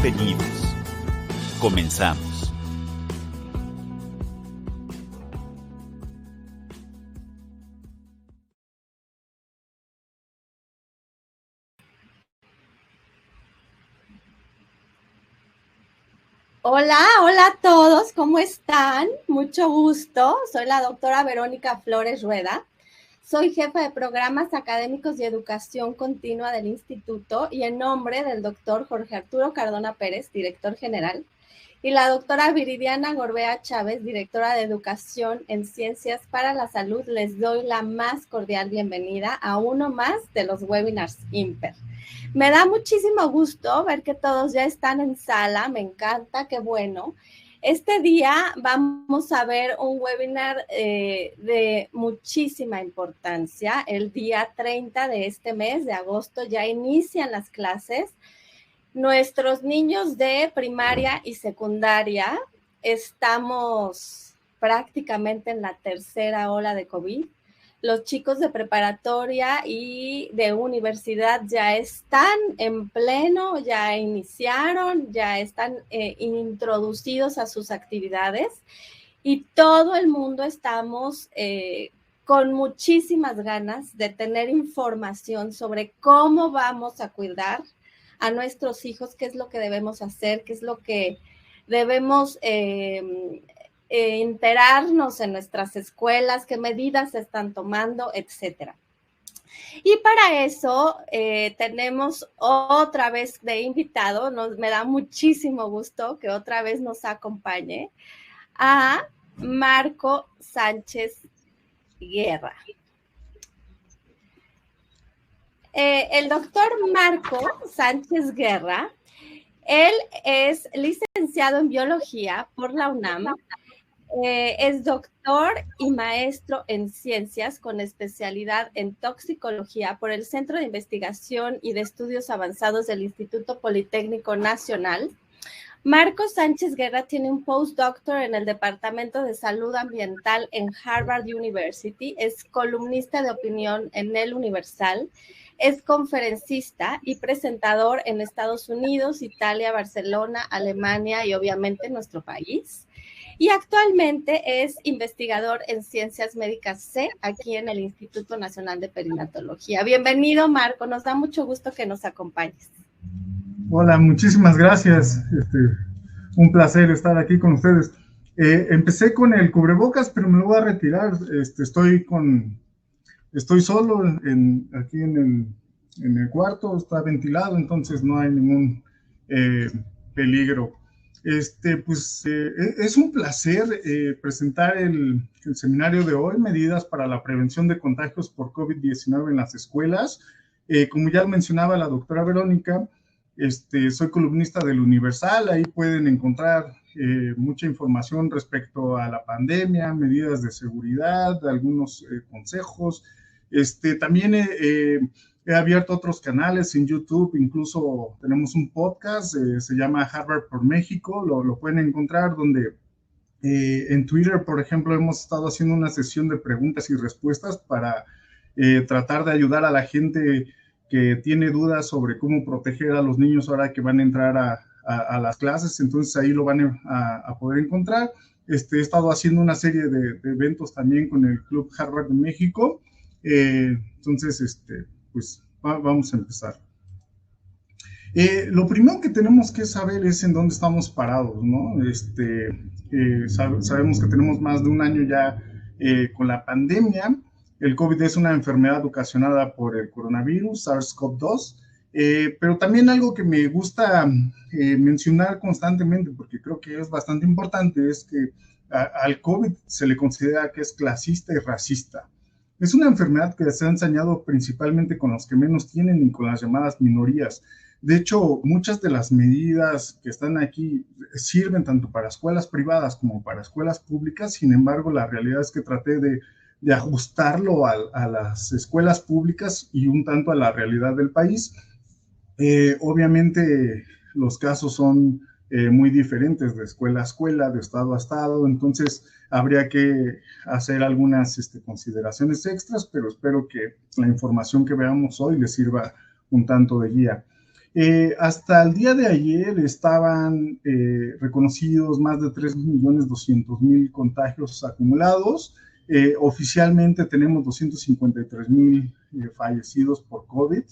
bienvenidos. Comenzamos. Hola a todos, ¿cómo están? Mucho gusto, soy la doctora Verónica Flores Rueda, soy jefa de programas académicos y educación continua del instituto y en nombre del doctor Jorge Arturo Cardona Pérez, director general, y la doctora Viridiana Gorbea Chávez, directora de Educación en Ciencias para la Salud, les doy la más cordial bienvenida a uno más de los webinars IMPER. Me da muchísimo gusto ver que todos ya están en sala, me encanta, qué bueno. Este día vamos a ver un webinar de muchísima importancia. El día 30 de este mes de agosto ya inician las clases. Nuestros niños de primaria y secundaria estamos prácticamente en la tercera ola de COVID. Los chicos de preparatoria y de universidad ya están en pleno, ya iniciaron, ya están introducidos a sus actividades y todo el mundo estamos con muchísimas ganas de tener información sobre cómo vamos a cuidar a nuestros hijos, qué es lo que debemos hacer, qué es lo que debemos enterarnos en nuestras escuelas, qué medidas se están tomando, etcétera. Y para eso tenemos otra vez de invitado, me da muchísimo gusto que otra vez nos acompañe a Marco Sánchez Guerra. El doctor Marco Sánchez Guerra, él es licenciado en biología por la UNAM, es doctor y maestro en ciencias con especialidad en toxicología por el Centro de Investigación y de Estudios Avanzados del Instituto Politécnico Nacional. Marco Sánchez Guerra tiene un postdoctor en el Departamento de Salud Ambiental en Harvard University, es columnista de opinión en El Universal, es conferencista y presentador en Estados Unidos, Italia, Barcelona, Alemania y obviamente nuestro país. Y actualmente es investigador en Ciencias Médicas C aquí en el Instituto Nacional de Perinatología. Bienvenido, Marco, nos da mucho gusto que nos acompañes. Hola, muchísimas gracias. Un placer estar aquí con ustedes. Empecé con el cubrebocas, pero me lo voy a retirar. Estoy solo aquí en el cuarto, está ventilado, entonces no hay ningún peligro. Es un placer presentar el seminario de hoy, medidas para la prevención de contagios por COVID-19 en las escuelas. Como ya mencionaba la doctora Verónica, soy columnista del Universal, ahí pueden encontrar mucha información respecto a la pandemia, medidas de seguridad, algunos consejos. También he abierto otros canales en YouTube, incluso tenemos un podcast, se llama Harvard por México, lo pueden encontrar donde en Twitter, por ejemplo, hemos estado haciendo una sesión de preguntas y respuestas para tratar de ayudar a la gente que tiene dudas sobre cómo proteger a los niños ahora que van a entrar a las clases, entonces ahí lo van a poder encontrar. He estado haciendo una serie de eventos también con el Club Harvard de México, entonces, pues vamos a empezar. Lo primero que tenemos que saber es en dónde estamos parados, ¿no? Sabemos que tenemos más de un año ya con la pandemia. El COVID es una enfermedad ocasionada por el coronavirus, SARS-CoV-2, pero también algo que me gusta mencionar constantemente, porque creo que es bastante importante, es que al COVID se le considera que es clasista y racista. Es una enfermedad que se ha ensañado principalmente con los que menos tienen y con las llamadas minorías. De hecho, muchas de las medidas que están aquí sirven tanto para escuelas privadas como para escuelas públicas. Sin embargo, la realidad es que traté de ajustarlo a las escuelas públicas y un tanto a la realidad del país. Obviamente, los casos son muy diferentes de escuela a escuela, de estado a estado, entonces habría que hacer algunas consideraciones extras, pero espero que la información que veamos hoy les sirva un tanto de guía. Hasta el día de ayer estaban reconocidos más de 3.200.000 contagios acumulados. Oficialmente tenemos 253.000 fallecidos por COVID.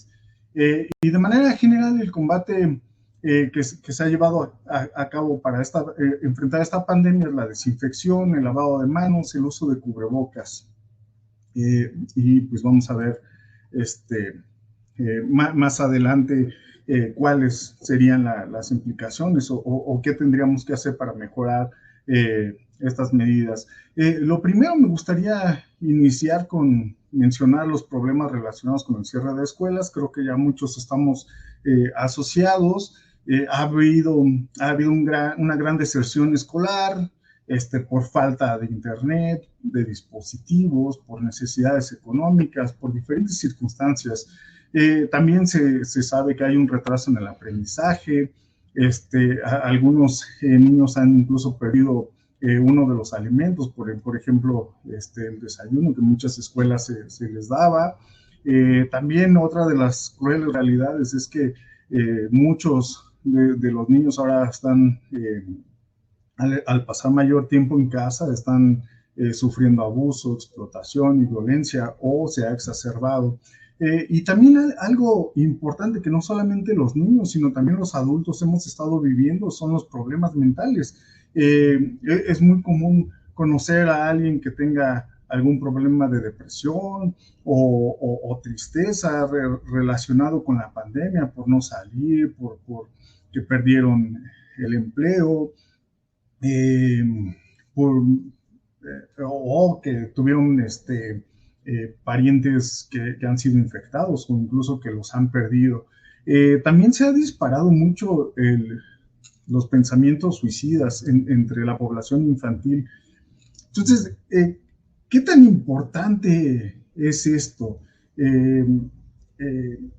Y de manera general, el combate que se ha llevado a cabo para enfrentar esta pandemia es la desinfección, el lavado de manos, el uso de cubrebocas. Y pues vamos a ver más adelante cuáles serían las implicaciones o qué tendríamos que hacer para mejorar estas medidas. Lo primero, me gustaría iniciar con mencionar los problemas relacionados con el cierre de escuelas. Creo que ya muchos estamos asociados. Ha habido una gran deserción escolar por falta de internet, de dispositivos, por necesidades económicas, por diferentes circunstancias. También se sabe que hay un retraso en el aprendizaje. Algunos niños han incluso perdido uno de los alimentos, por ejemplo, el desayuno que en muchas escuelas se les daba. También otra de las crueles realidades es que muchos de los niños ahora están, al pasar mayor tiempo en casa, están sufriendo abuso, explotación y violencia, o se ha exacerbado. Y también algo importante que no solamente los niños, sino también los adultos hemos estado viviendo son los problemas mentales. Es muy común conocer a alguien que tenga algún problema de depresión o tristeza relacionado con la pandemia, por no salir, por que perdieron el empleo, o que tuvieron parientes que han sido infectados o incluso que los han perdido. También se ha disparado mucho los pensamientos suicidas entre la población infantil. Entonces, ¿qué tan importante es esto?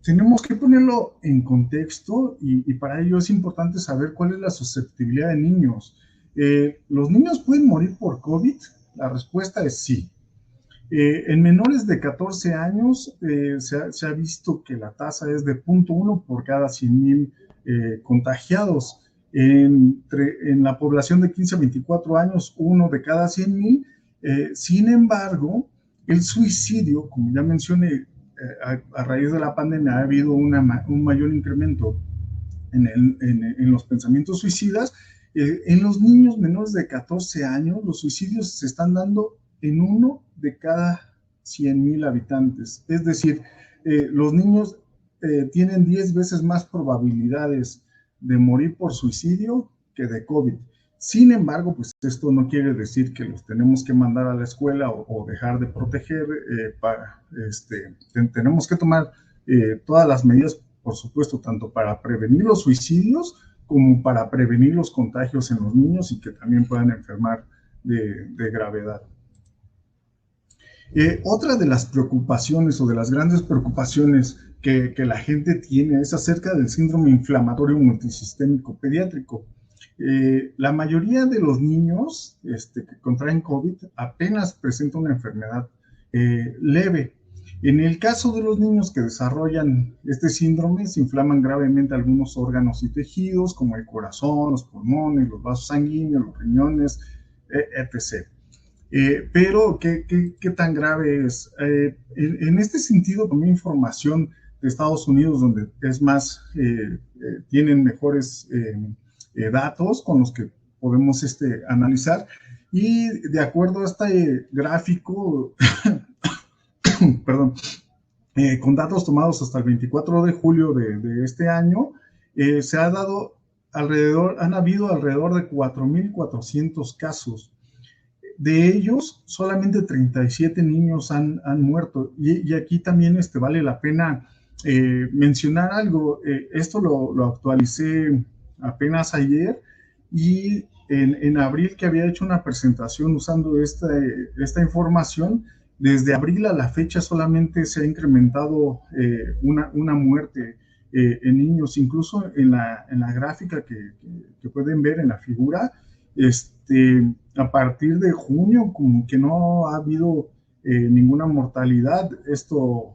Tenemos que ponerlo en contexto y para ello es importante saber cuál es la susceptibilidad de niños. ¿Los niños pueden morir por COVID? La respuesta es sí. En menores de 14 años se ha visto que la tasa es de 0.1 por cada 100,000 contagiados. En la población de 15 a 24 años, 1 de cada 100,000. Sin embargo, el suicidio, como ya mencioné, a raíz de la pandemia ha habido un mayor incremento en los pensamientos suicidas. En los niños menores de 14 años, los suicidios se están dando en 1 de cada 100,000 habitantes. Es decir, los niños tienen 10 veces más probabilidades de morir por suicidio que de COVID. Sin embargo, pues esto no quiere decir que los tenemos que mandar a la escuela o dejar de proteger. Tenemos que tomar todas las medidas, por supuesto, tanto para prevenir los suicidios como para prevenir los contagios en los niños y que también puedan enfermar de gravedad. Otra de las preocupaciones o de las grandes preocupaciones que la gente tiene es acerca del síndrome inflamatorio multisistémico pediátrico. La mayoría de los niños que contraen COVID apenas presentan una enfermedad leve. En el caso de los niños que desarrollan este síndrome, se inflaman gravemente algunos órganos y tejidos, como el corazón, los pulmones, los vasos sanguíneos, los riñones, etc. Pero, ¿qué tan grave es? En este sentido, tomé información de Estados Unidos, donde es más, tienen mejores datos con los que podemos analizar, y de acuerdo a este gráfico, perdón, con datos tomados hasta el 24 de julio de este año, han habido alrededor de 4.400 casos. De ellos, solamente 37 niños han muerto. Y aquí también vale la pena mencionar algo. Esto lo actualicé apenas ayer, y en abril, que había hecho una presentación usando esta información, desde abril a la fecha solamente se ha incrementado una muerte en niños. Incluso en la gráfica que pueden ver en la figura, a partir de junio, como que no ha habido ninguna mortalidad. Esto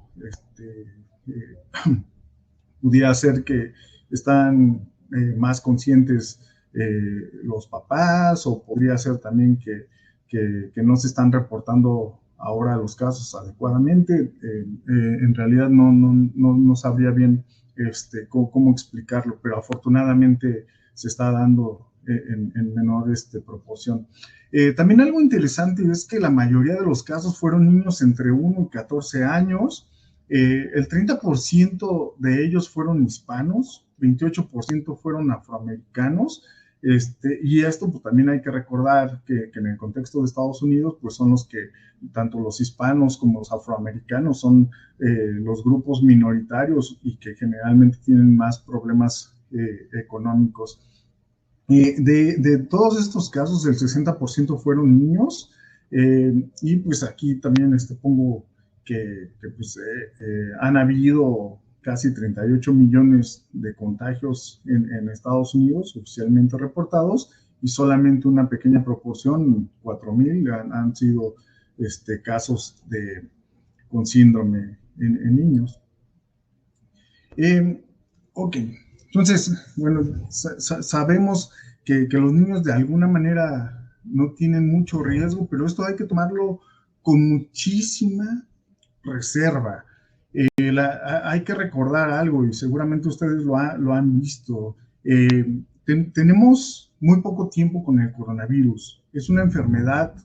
pudiera ser que están más conscientes los papás, o podría ser también que no se están reportando ahora los casos adecuadamente. En realidad no sabría bien cómo explicarlo, pero afortunadamente se está dando en menor proporción. También algo interesante es que la mayoría de los casos fueron niños entre 1 y 14 años. El 30% de ellos fueron hispanos, 28% fueron afroamericanos. Y esto pues también hay que recordar que en el contexto de Estados Unidos pues son los que, tanto los hispanos como los afroamericanos, son los grupos minoritarios y que generalmente tienen más problemas económicos. De todos estos casos, el 60% fueron niños, y pues aquí también pongo que pues, han habido casi 38 millones de contagios en Estados Unidos oficialmente reportados, y solamente una pequeña proporción, 4,000, han sido casos con síndrome en niños. Ok, entonces, bueno, sabemos que los niños de alguna manera no tienen mucho riesgo, pero esto hay que tomarlo con muchísima reserva. Hay que recordar algo, y seguramente ustedes lo han visto. Tenemos muy poco tiempo con el coronavirus. Es una enfermedad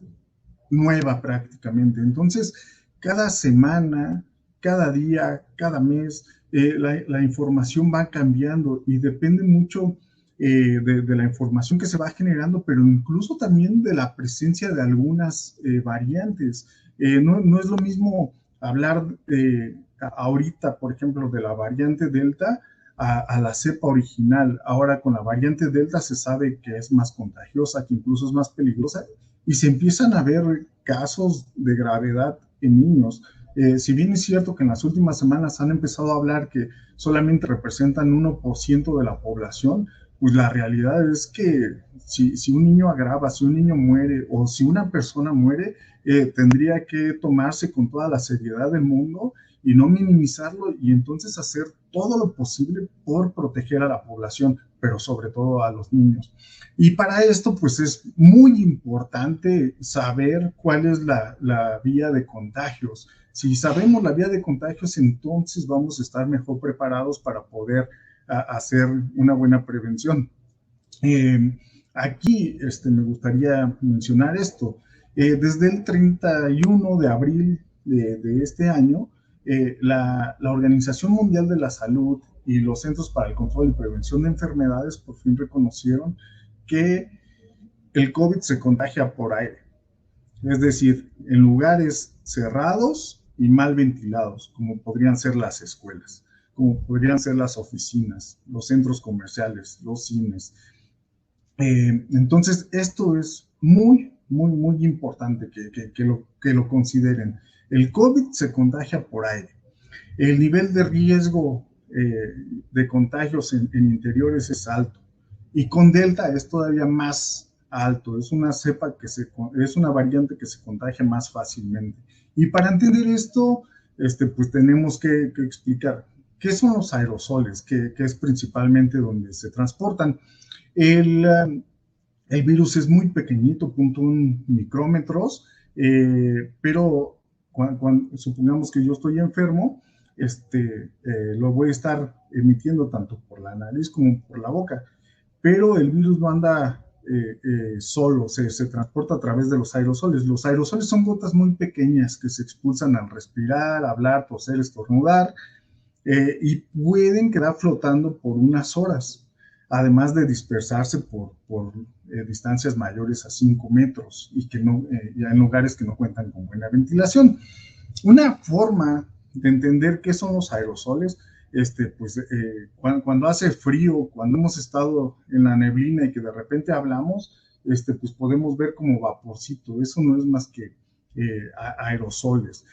nueva prácticamente. Entonces, cada semana, cada día, cada mes, la información va cambiando y depende mucho de la información que se va generando, pero incluso también de la presencia de algunas variantes. No es lo mismo hablar ahorita, por ejemplo, de la variante Delta a la cepa original. Ahora con la variante Delta se sabe que es más contagiosa, que incluso es más peligrosa, y se empiezan a ver casos de gravedad en niños. Si bien es cierto que en las últimas semanas han empezado a hablar que solamente representan 1% de la población, pues la realidad es que si un niño agrava, si un niño muere o si una persona muere, tendría que tomarse con toda la seriedad del mundo y no minimizarlo, y entonces hacer todo lo posible por proteger a la población, pero sobre todo a los niños. Y para esto, pues es muy importante saber cuál es la vía de contagios. Si sabemos la vía de contagios, entonces vamos a estar mejor preparados para poder hacer una buena prevención. Aquí me gustaría mencionar esto. Desde el 31 de abril de este año, la Organización Mundial de la Salud y los Centros para el Control y Prevención de Enfermedades por fin reconocieron que el COVID se contagia por aire, es decir, en lugares cerrados y mal ventilados, como podrían ser las escuelas, como podrían ser las oficinas, los centros comerciales, los cines. Entonces, esto es muy importante que lo consideren. El COVID se contagia por aire. El nivel de riesgo de contagios en interiores es alto, y con Delta es todavía más alto. Es una cepa es una variante que se contagia más fácilmente. Y para entender esto, pues tenemos que explicar qué son los aerosoles, que es principalmente donde se transportan. El virus es muy pequeñito, 0.1 micrómetros, pero cuando supongamos que yo estoy enfermo, lo voy a estar emitiendo tanto por la nariz como por la boca, pero el virus no anda solo, se transporta a través de los aerosoles. Los aerosoles son gotas muy pequeñas que se expulsan al respirar, hablar, toser, estornudar, y pueden quedar flotando por unas horas, además de dispersarse por distancias mayores a 5 metros y ya en lugares que no cuentan con buena ventilación. Una forma de entender qué son los aerosoles, pues cuando hace frío, cuando hemos estado en la neblina y que de repente hablamos, pues podemos ver como vaporcito. Eso no es más que aerosoles.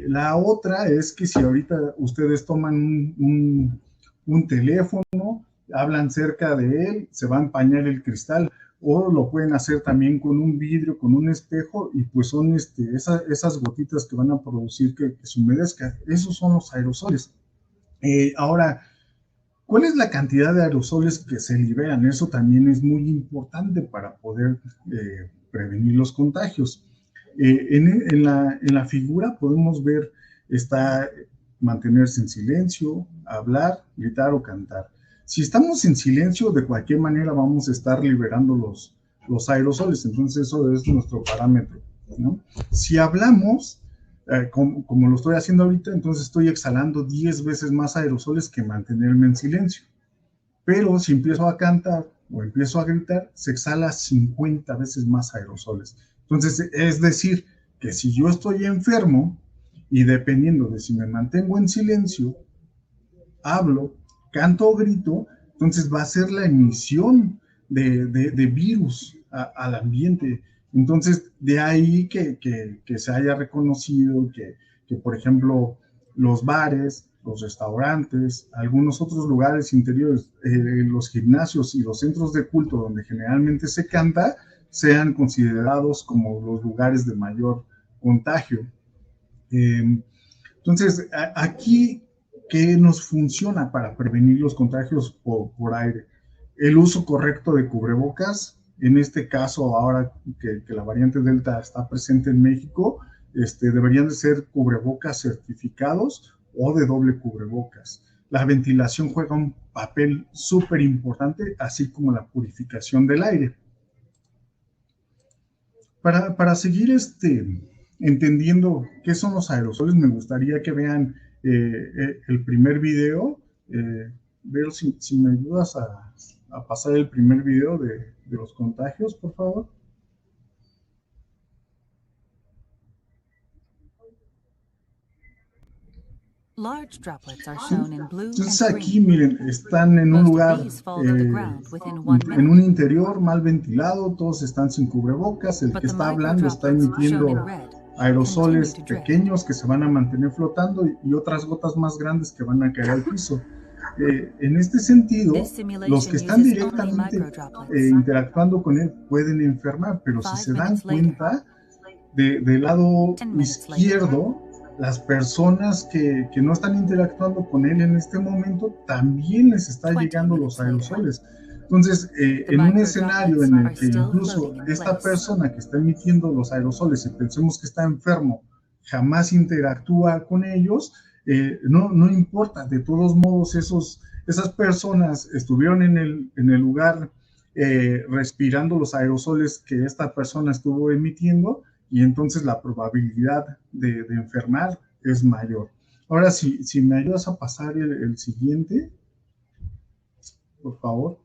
La otra es que si ahorita ustedes toman un teléfono, hablan cerca de él, se va a empañar el cristal, o lo pueden hacer también con un vidrio, con un espejo, y pues son esas gotitas que van a producir que se humedezca. Esos son los aerosoles. Ahora, ¿Cuál es la cantidad de aerosoles que se liberan? Eso también es muy importante para poder prevenir los contagios. En la figura podemos ver, está mantenerse en silencio, hablar, gritar o cantar. Si estamos en silencio, de cualquier manera vamos a estar liberando los aerosoles, entonces eso es nuestro parámetro, ¿no? Si hablamos, como lo estoy haciendo ahorita, entonces estoy exhalando 10 veces más aerosoles que mantenerme en silencio. Pero si empiezo a cantar o empiezo a gritar, se exhala 50 veces más aerosoles. Entonces, es decir, que si yo estoy enfermo y dependiendo de si me mantengo en silencio, hablo, canto o grito, entonces va a ser la emisión de virus al ambiente. Entonces, de ahí que se haya reconocido que, por ejemplo, los bares, los restaurantes, algunos otros lugares interiores, los gimnasios y los centros de culto donde generalmente se canta, sean considerados como los lugares de mayor contagio. Entonces, aquí, ¿qué nos funciona para prevenir los contagios por aire? El uso correcto de cubrebocas. En este caso, ahora que la variante Delta está presente en México, deberían de ser cubrebocas certificados o de doble cubrebocas. La ventilación juega un papel súper importante, así como la purificación del aire. Para seguir entendiendo qué son los aerosoles, me gustaría que vean el primer video. Veo si me ayudas a pasar el primer video de los contagios, por favor. Entonces aquí, miren, están en un lugar, en un interior mal ventilado, todos están sin cubrebocas, el que está hablando está emitiendo aerosoles pequeños que se van a mantener flotando y otras gotas más grandes que van a caer al piso. En este sentido, los que están directamente interactuando con él pueden enfermar, pero si se dan cuenta, del lado izquierdo, las personas que no están interactuando con él en este momento, también les está llegando los aerosoles. Entonces, en un escenario en el que incluso esta persona que está emitiendo los aerosoles, y pensemos que está enfermo, jamás interactúa con ellos, no importa, de todos modos esas personas estuvieron en el lugar respirando los aerosoles que esta persona estuvo emitiendo, y entonces la probabilidad de enfermar es mayor. Ahora, si me ayudas a pasar el siguiente, por favor.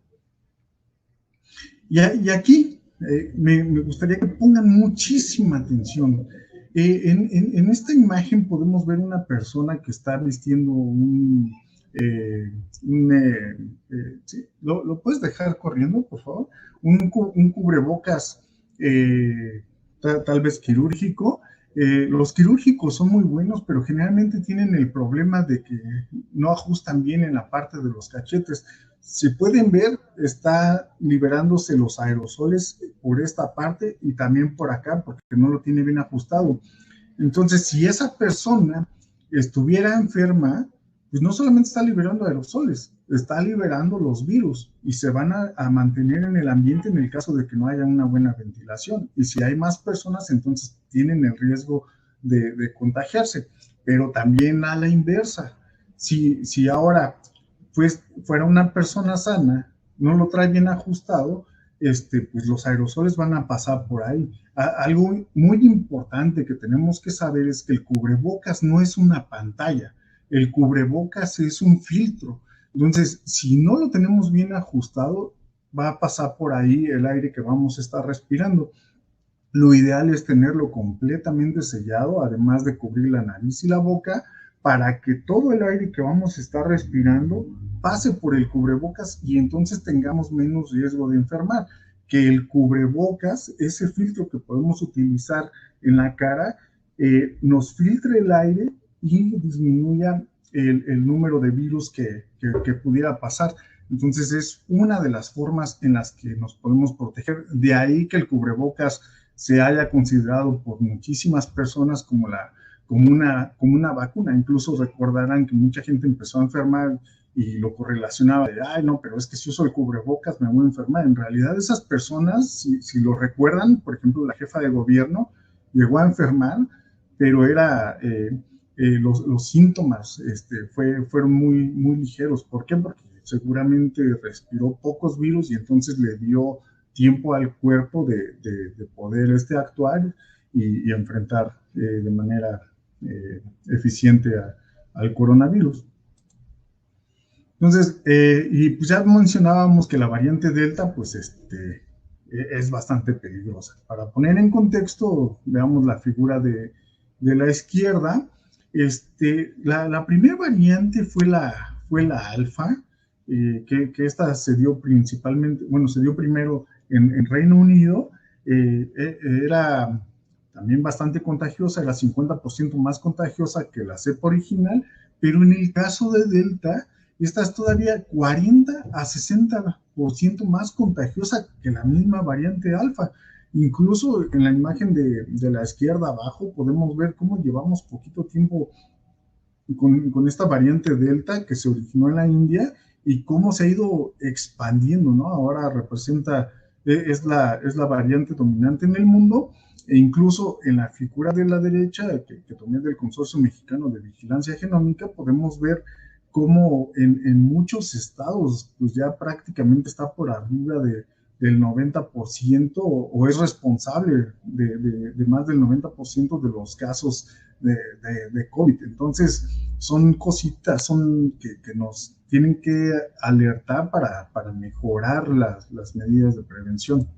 Y aquí me gustaría que pongan muchísima atención. En esta imagen podemos ver una persona que está vistiendo ¿sí? ¿Lo puedes dejar corriendo, por favor? Un cubrebocas tal vez quirúrgico. Los quirúrgicos son muy buenos, pero generalmente tienen el problema de que no ajustan bien en la parte de los cachetes. Si pueden ver, está liberándose los aerosoles por esta parte y también por acá, porque no lo tiene bien ajustado. Entonces, si esa persona estuviera enferma, pues no solamente está liberando aerosoles, está liberando los virus y se van a mantener en el ambiente en el caso de que no haya una buena ventilación. Y si hay más personas, entonces tienen el riesgo de contagiarse. Pero también a la inversa, si ahora pues fuera una persona sana, no lo trae bien ajustado, pues los aerosoles van a pasar por ahí. Algo muy importante que tenemos que saber es que el cubrebocas no es una pantalla, el cubrebocas es un filtro. Entonces, si no lo tenemos bien ajustado, va a pasar por ahí el aire que vamos a estar respirando. Lo ideal es tenerlo completamente sellado, además de cubrir la nariz y la boca, para que todo el aire que vamos a estar respirando pase por el cubrebocas y entonces tengamos menos riesgo de enfermar. Que el cubrebocas, ese filtro que podemos utilizar en la cara, nos filtre el aire y disminuya el número de virus que pudiera pasar. Entonces es una de las formas en las que nos podemos proteger. De ahí que el cubrebocas se haya considerado por muchísimas personas como una vacuna. Incluso recordarán que mucha gente empezó a enfermar y lo correlacionaba de, ay, no, pero es que si uso el cubrebocas me voy a enfermar. En realidad esas personas, si lo recuerdan, por ejemplo, la jefa de gobierno llegó a enfermar, pero los síntomas fueron muy ligeros. ¿Por qué? Porque seguramente respiró pocos virus y entonces le dio tiempo al cuerpo de poder actuar y enfrentar de manera eficiente al coronavirus. Entonces, y pues ya mencionábamos que la variante Delta, pues es bastante peligrosa. Para poner en contexto, veamos la figura de la izquierda. La primera variante fue la alfa, que esta se dio principalmente, bueno, se dio primero en Reino Unido, era también bastante contagiosa, era 50% más contagiosa que la cepa original, pero en el caso de Delta, esta es todavía 40 a 60% más contagiosa que la misma variante alfa. Incluso en la imagen de la izquierda abajo podemos ver cómo llevamos poquito tiempo con esta variante Delta que se originó en la India y cómo se ha ido expandiendo, ¿no? Ahora representa, es la variante dominante en el mundo, e incluso en la figura de la derecha, que tomé del Consorcio Mexicano de Vigilancia Genómica, podemos ver cómo en muchos estados pues ya prácticamente está por arriba del 90% o es responsable de más del 90% de los casos de COVID. Entonces, son cositas que nos tienen que alertar para mejorar las medidas de prevención.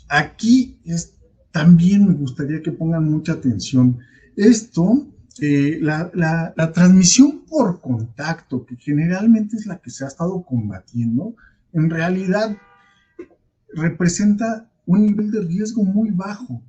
Aquí también me gustaría que pongan mucha atención. La transmisión por contacto, que generalmente es la que se ha estado combatiendo, en realidad representa un nivel de riesgo muy bajo.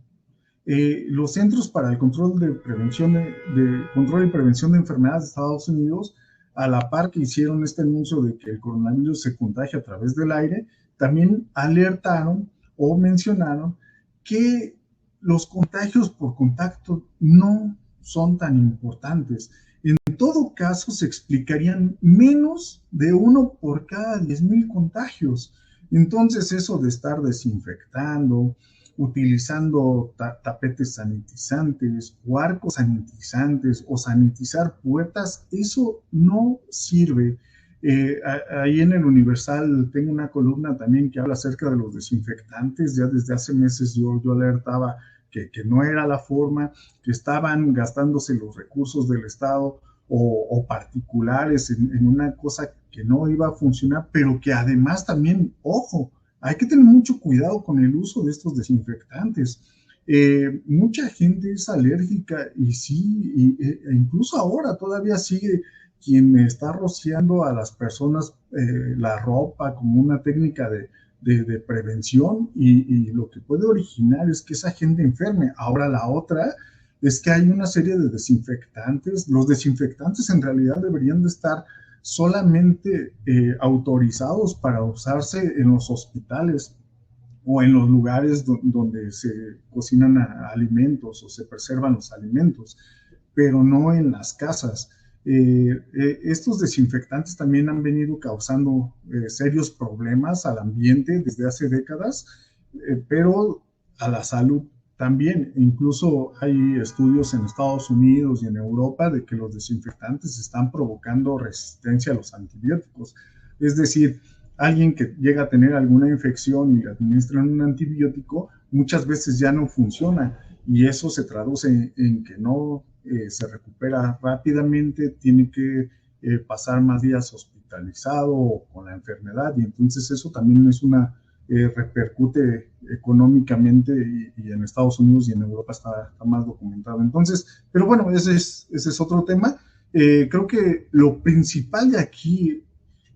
Los Centros para el Control y Prevención de Enfermedades de Estados Unidos, a la par que hicieron este anuncio de que el coronavirus se contagia a través del aire, también alertaron o mencionaron que los contagios por contacto no son tan importantes. En todo caso, se explicarían menos de 1 por cada 10,000 contagios. Entonces, eso de estar desinfectando, utilizando tapetes sanitizantes o arcos sanitizantes o sanitizar puertas, eso no sirve. Ahí en el Universal tengo una columna también que habla acerca de los desinfectantes. Ya desde hace meses yo alertaba que no era la forma, que estaban gastándose los recursos del Estado o particulares en una cosa que no iba a funcionar, pero que además también, ojo, hay que tener mucho cuidado con el uso de estos desinfectantes. Mucha gente es alérgica y sí, incluso ahora todavía sigue quien está rociando a las personas la ropa como una técnica de prevención y lo que puede originar es que esa gente enferme. Ahora la otra es que hay una serie de desinfectantes. Los desinfectantes en realidad deberían de estar solamente autorizados para usarse en los hospitales o en los lugares donde se cocinan alimentos o se preservan los alimentos, pero no en las casas. Estos desinfectantes también han venido causando serios problemas al ambiente desde hace décadas, pero a la salud también. Incluso hay estudios en Estados Unidos y en Europa de que los desinfectantes están provocando resistencia a los antibióticos. Es decir, alguien que llega a tener alguna infección y le administran un antibiótico, muchas veces ya no funciona y eso se traduce en que no se recupera rápidamente, tiene que pasar más días hospitalizado o con la enfermedad, y entonces eso también es repercute económicamente y en Estados Unidos y en Europa está más documentado. Entonces, pero bueno, ese es otro tema. Creo que lo principal de aquí,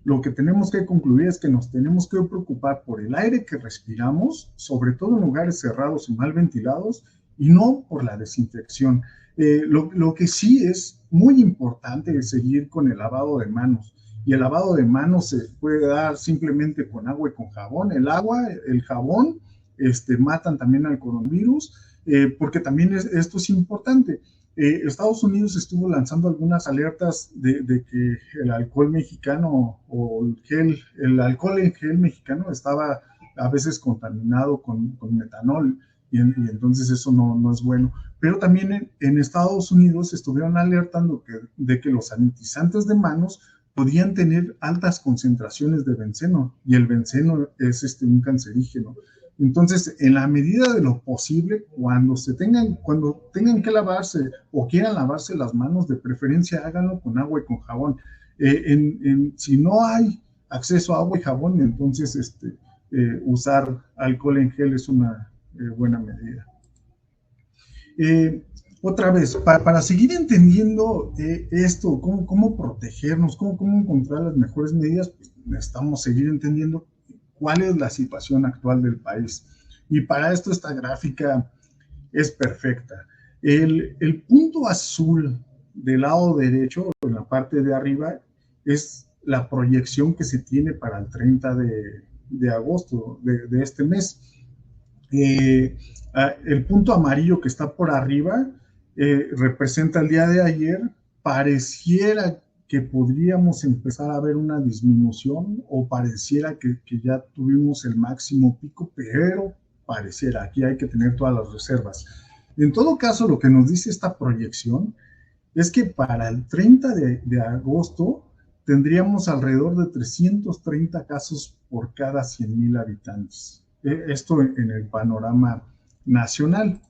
lo que tenemos que concluir es que nos tenemos que preocupar por el aire que respiramos, sobre todo en lugares cerrados y mal ventilados, y no por la desinfección. Lo que sí es muy importante es seguir con el lavado de manos. Y el lavado de manos se puede dar simplemente con agua y con jabón. El agua, el jabón, matan también al coronavirus. porque también esto es importante. Estados Unidos estuvo lanzando algunas alertas de que el alcohol mexicano o el alcohol en gel mexicano estaba a veces contaminado con metanol, y entonces eso no es bueno. Pero también en Estados Unidos estuvieron alertando de que los sanitizantes de manos podían tener altas concentraciones de benceno, y el benceno es un cancerígeno. Entonces, en la medida de lo posible, cuando tengan que lavarse o quieran lavarse las manos, de preferencia háganlo con agua y con jabón. Si no hay acceso a agua y jabón, entonces usar alcohol en gel es una buena medida. Otra vez, para seguir entendiendo esto, cómo protegernos, cómo encontrar las mejores medidas, pues necesitamos seguir entendiendo cuál es la situación actual del país. Y para esto esta gráfica es perfecta. El punto azul del lado derecho, en la parte de arriba, es la proyección que se tiene para el 30 de agosto de este mes. El punto amarillo que está por arriba representa el día de ayer. Pareciera que podríamos empezar a ver una disminución, o pareciera que ya tuvimos el máximo pico, pero pareciera, aquí hay que tener todas las reservas. En todo caso, lo que nos dice esta proyección es que para el 30 de agosto tendríamos alrededor de 330 casos por cada 100,000 habitantes. Esto en el panorama nacional.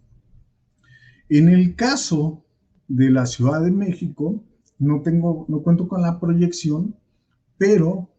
En el caso de la Ciudad de México, no cuento con la proyección, pero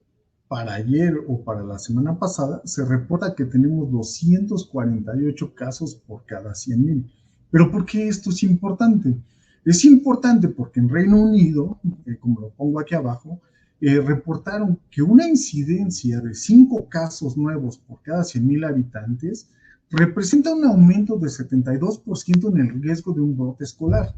para ayer o para la semana pasada se reporta que tenemos 248 casos por cada 100,000. ¿Pero por qué esto es importante? Es importante porque en Reino Unido, como lo pongo aquí abajo, reportaron que una incidencia de 5 casos nuevos por cada 100,000 habitantes representa un aumento de 72% en el riesgo de un brote escolar.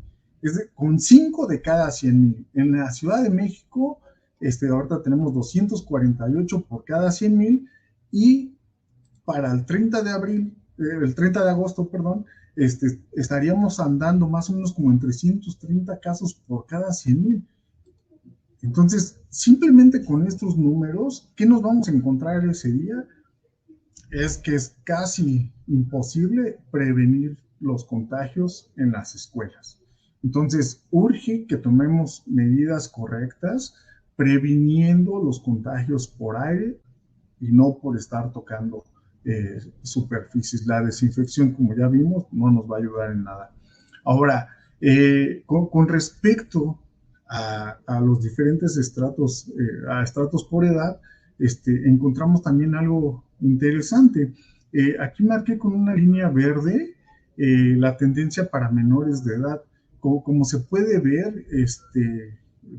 Con 5 de cada 100,000. En la Ciudad de México, ahorita tenemos 248 por cada 100,000, y para el 30 de agosto, perdón, estaríamos andando más o menos como en 330 casos por cada 100,000. Entonces, simplemente con estos números, ¿qué nos vamos a encontrar ese día? Es que es casi imposible prevenir los contagios en las escuelas. Entonces, urge que tomemos medidas correctas, previniendo los contagios por aire y no por estar tocando superficies. La desinfección, como ya vimos, no nos va a ayudar en nada. Ahora, con respecto a los diferentes estratos, a estratos por edad, encontramos también algo interesante. Aquí marqué con una línea verde la tendencia para menores de edad. Como se puede ver,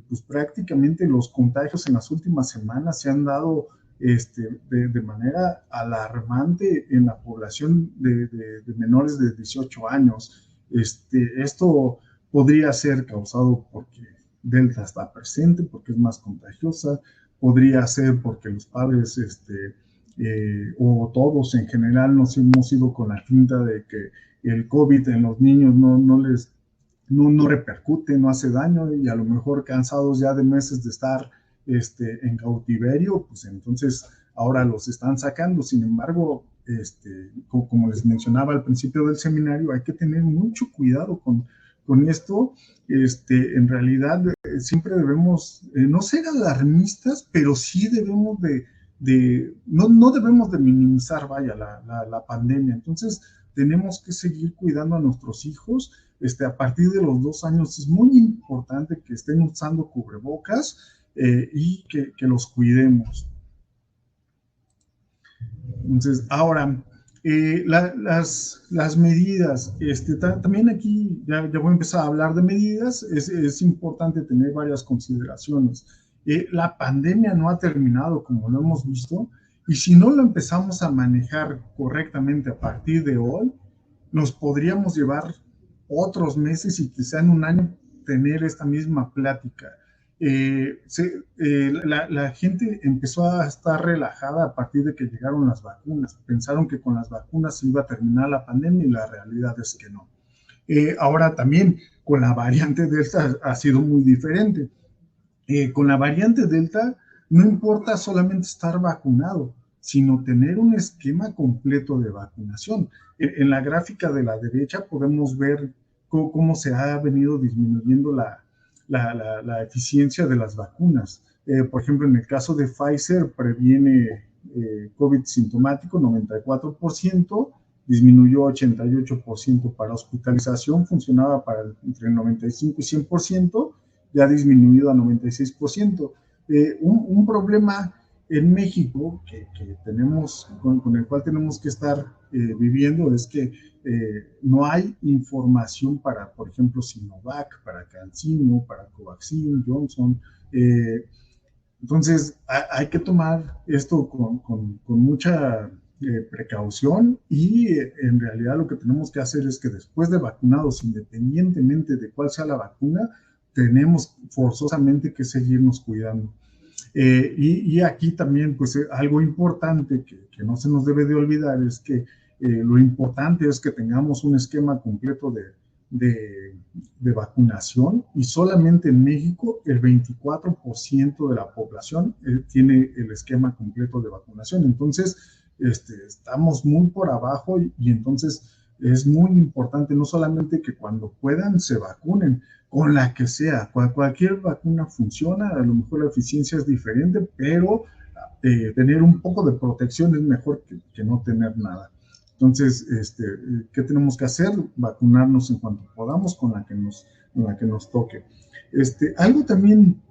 pues prácticamente los contagios en las últimas semanas se han dado de manera alarmante en la población de menores de 18 años. Esto podría ser causado porque Delta está presente, porque es más contagiosa, podría ser porque los padres o todos en general nos hemos ido con la finta de que el COVID en los niños no repercute, no hace daño, y a lo mejor cansados ya de meses de estar en cautiverio, pues entonces ahora los están sacando. Sin embargo, como les mencionaba al principio del seminario, hay que tener mucho cuidado con esto. En realidad siempre debemos no ser alarmistas, pero sí debemos no debemos de minimizar, vaya, la pandemia. Entonces tenemos que seguir cuidando a nuestros hijos. A partir de los 2 años es muy importante que estén usando cubrebocas y que los cuidemos. Entonces, ahora, las medidas, también aquí ya voy a empezar a hablar de medidas. Es importante tener varias consideraciones. La pandemia no ha terminado, como lo hemos visto, y si no lo empezamos a manejar correctamente a partir de hoy, nos podríamos llevar otros meses y quizá en un año tener esta misma plática. la gente empezó a estar relajada a partir de que llegaron las vacunas. Pensaron que con las vacunas se iba a terminar la pandemia y la realidad es que no. Ahora también con la variante Delta ha sido muy diferente. Con la variante Delta no importa solamente estar vacunado, sino tener un esquema completo de vacunación. En la gráfica de la derecha podemos ver cómo se ha venido disminuyendo la eficiencia de las vacunas. Por ejemplo, en el caso de Pfizer, previene COVID sintomático 94%, disminuyó 88% para hospitalización, funcionaba para entre el 95 y 100%, ya ha disminuido a 96%. Un problema en México que tenemos, con el cual tenemos que estar viviendo es que no hay información para, por ejemplo, Sinovac, para CanSino, para Covaxin, Johnson. Entonces, hay que tomar esto con mucha precaución y en realidad lo que tenemos que hacer es que después de vacunados, independientemente de cuál sea la vacuna, tenemos forzosamente que seguirnos cuidando. Y aquí también, pues algo importante que no se nos debe de olvidar es que lo importante es que tengamos un esquema completo de vacunación y solamente en México el 24% de la población tiene el esquema completo de vacunación. Entonces, estamos muy por abajo y entonces es muy importante no solamente que cuando puedan se vacunen, con la que sea, cualquier vacuna funciona, a lo mejor la eficiencia es diferente, pero tener un poco de protección es mejor que no tener nada. Entonces, ¿qué tenemos que hacer? Vacunarnos en cuanto podamos con la que nos toque. Algo también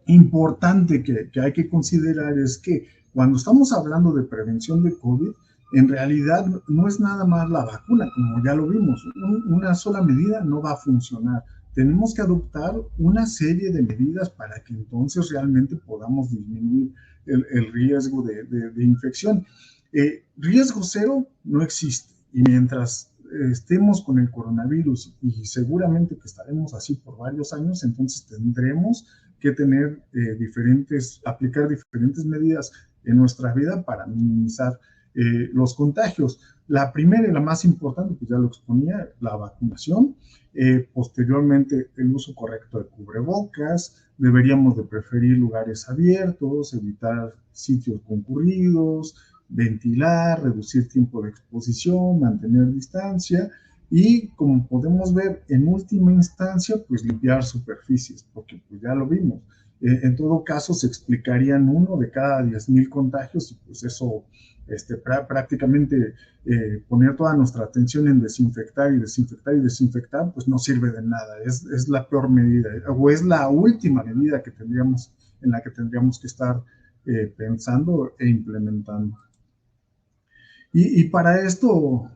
importante que hay que considerar es que cuando estamos hablando de prevención de COVID, en realidad no es nada más la vacuna, como ya lo vimos. Una sola medida no va a funcionar. Tenemos que adoptar una serie de medidas para que entonces realmente podamos disminuir el riesgo de infección. Riesgo cero no existe y mientras estemos con el coronavirus y seguramente que estaremos así por varios años, entonces tendremos que aplicar diferentes medidas en nuestra vida para minimizar los contagios. La primera y la más importante, pues ya lo exponía, la vacunación. Posteriormente, el uso correcto de cubrebocas. Deberíamos de preferir lugares abiertos, evitar sitios concurridos, ventilar, reducir tiempo de exposición, mantener distancia y, como podemos ver, en última instancia, pues limpiar superficies, porque pues ya lo vimos. En todo caso, se explicarían 1 de cada 10,000 contagios y pues eso prácticamente poner toda nuestra atención en desinfectar y desinfectar y desinfectar, pues no sirve de nada. Es la peor medida o es la última medida en la que tendríamos que estar pensando e implementando. Y para esto,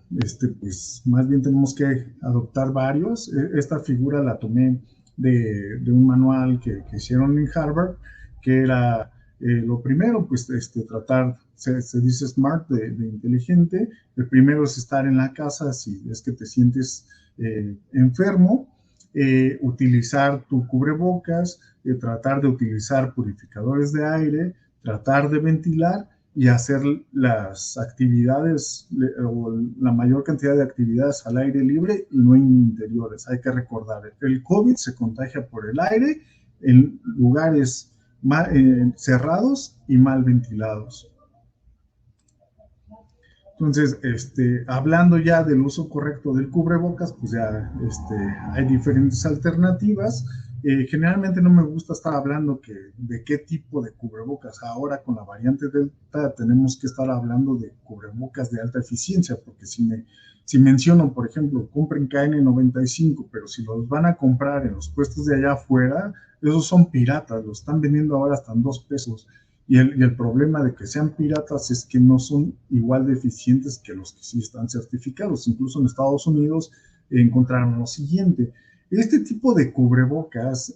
pues más bien tenemos que adoptar varios. Esta figura la tomé de un manual que hicieron en Harvard, que era lo primero, pues tratar, se dice SMART, de inteligente. El primero es estar en la casa si es que te sientes enfermo, utilizar tu cubrebocas, tratar de utilizar purificadores de aire, tratar de ventilar y hacer las actividades o la mayor cantidad de actividades al aire libre y no en interiores. Hay que recordar, el COVID se contagia por el aire en lugares cerrados y mal ventilados. Entonces, hablando ya del uso correcto del cubrebocas, pues ya hay diferentes alternativas. Generalmente no me gusta estar hablando de qué tipo de cubrebocas. Ahora con la variante Delta tenemos que estar hablando de cubrebocas de alta eficiencia, porque si menciono, por ejemplo, compren KN95, pero si los van a comprar en los puestos de allá afuera, esos son piratas, los están vendiendo ahora hasta en $2. Y el problema de que sean piratas es que no son igual de eficientes que los que sí están certificados. Incluso en Estados Unidos encontraron lo siguiente. Este tipo de cubrebocas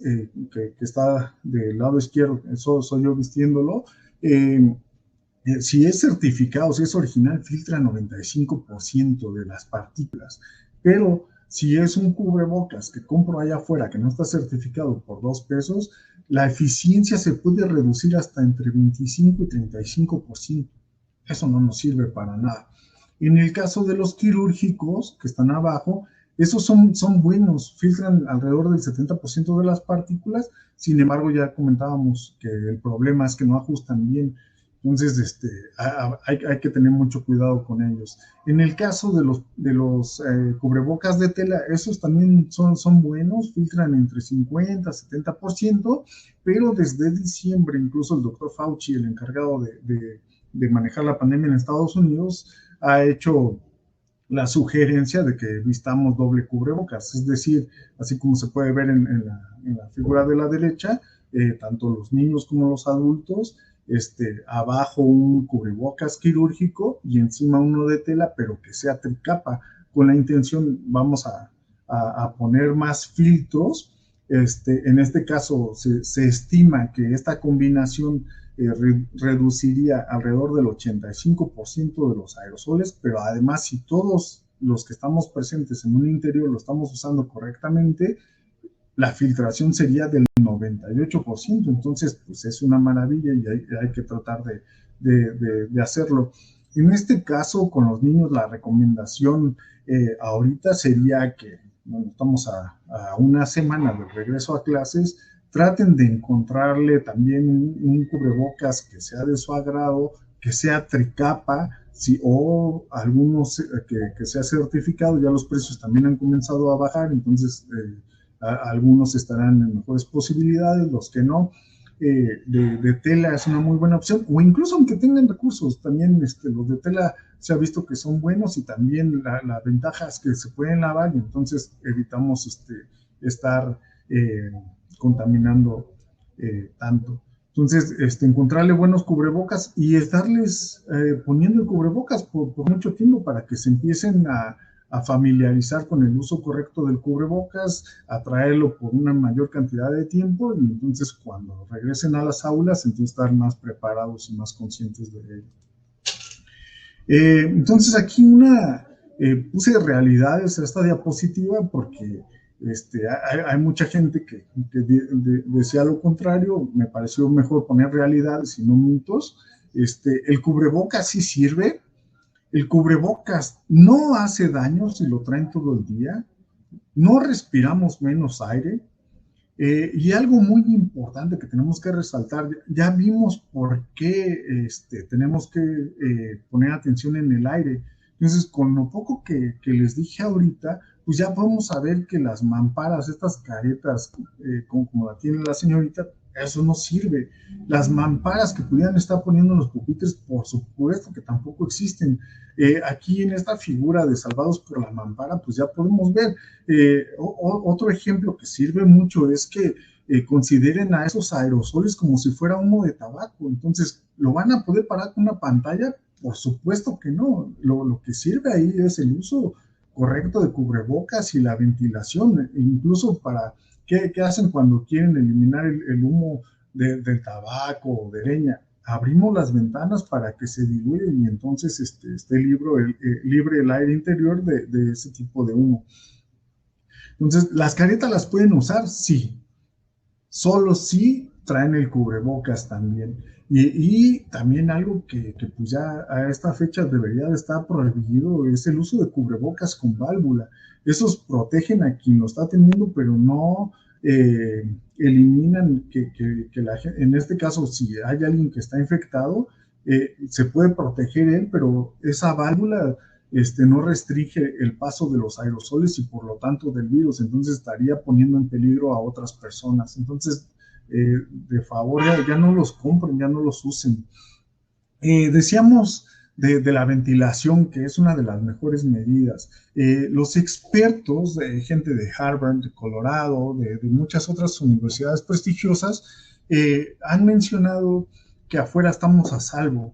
que está del lado izquierdo, eso soy yo vistiéndolo, si es certificado, si es original, filtra 95% de las partículas. Pero si es un cubrebocas que compro allá afuera, que no está certificado por $2, la eficiencia se puede reducir hasta entre 25 y 35%. Eso no nos sirve para nada. En el caso de los quirúrgicos, que están abajo, esos son buenos, filtran alrededor del 70% de las partículas, sin embargo ya comentábamos que el problema es que no ajustan bien, entonces hay que tener mucho cuidado con ellos. En el caso de los cubrebocas de tela, esos también son buenos, filtran entre 50 y 70%, pero desde diciembre incluso el doctor Fauci, el encargado de manejar la pandemia en Estados Unidos, ha hecho la sugerencia de que vistamos doble cubrebocas, es decir, así como se puede ver en la figura de la derecha, tanto los niños como los adultos, abajo un cubrebocas quirúrgico y encima uno de tela, pero que sea tricapa, con la intención, vamos a poner más filtros. En este caso se estima que esta combinación reduciría alrededor del 85% de los aerosoles, pero además si todos los que estamos presentes en un interior lo estamos usando correctamente, la filtración sería del 98%, entonces pues es una maravilla y hay que tratar de hacerlo. En este caso, con los niños, la recomendación ahorita sería que, bueno, estamos a una semana del regreso a clases, traten de encontrarle también un cubrebocas que sea de su agrado, que sea tricapa, o algunos que sea certificado. Ya los precios también han comenzado a bajar, entonces algunos estarán en mejores posibilidades, los que no. De tela es una muy buena opción, o incluso aunque tengan recursos, también los de tela se ha visto que son buenos, y también la ventaja es que se pueden lavar y entonces evitamos estar contaminando tanto. Entonces, encontrarle buenos cubrebocas y estarles poniendo el cubrebocas por mucho tiempo para que se empiecen a familiarizar con el uso correcto del cubrebocas, a traerlo por una mayor cantidad de tiempo, y entonces cuando regresen a las aulas, entonces estar más preparados y más conscientes de ello. Entonces aquí puse realidades a esta diapositiva porque hay mucha gente que decía lo contrario. Me pareció mejor poner realidades y no mitos. El cubrebocas sí sirve. El cubrebocas no hace daño si lo traen todo el día. No respiramos menos aire. Y algo muy importante que tenemos que resaltar, ya vimos por qué tenemos que poner atención en el aire. Entonces, con lo poco que les dije ahorita, pues ya podemos saber que las mamparas, estas caretas, como la tiene la señorita, eso no sirve. Las mamparas que pudieran estar poniendo en los pupitres, por supuesto que tampoco existen. Aquí en esta figura de Salvados por la Mampara, pues ya podemos ver. Otro ejemplo que sirve mucho es que consideren a esos aerosoles como si fuera humo de tabaco. Entonces, ¿lo van a poder parar con una pantalla? Por supuesto que no. Lo que sirve ahí es el uso correcto de cubrebocas y la ventilación, incluso para ¿qué hacen cuando quieren eliminar el humo del tabaco o de leña? Abrimos las ventanas para que se diluya y entonces esté libre el aire interior de ese tipo de humo. Entonces, ¿las caretas las pueden usar? Sí. Solo si traen el cubrebocas también. Y también algo que pues ya a esta fecha debería de estar prohibido es el uso de cubrebocas con válvula. Esos protegen a quien lo está teniendo, pero no eliminan que la gente, en este caso, si hay alguien que está infectado, se puede proteger él, pero esa válvula no restringe el paso de los aerosoles y por lo tanto del virus, entonces estaría poniendo en peligro a otras personas. Entonces, de favor, ya no los compren, ya no los usen. Decíamos de la ventilación, que es una de las mejores medidas. Los expertos, gente de Harvard, de Colorado, de muchas otras universidades prestigiosas, han mencionado que afuera estamos a salvo.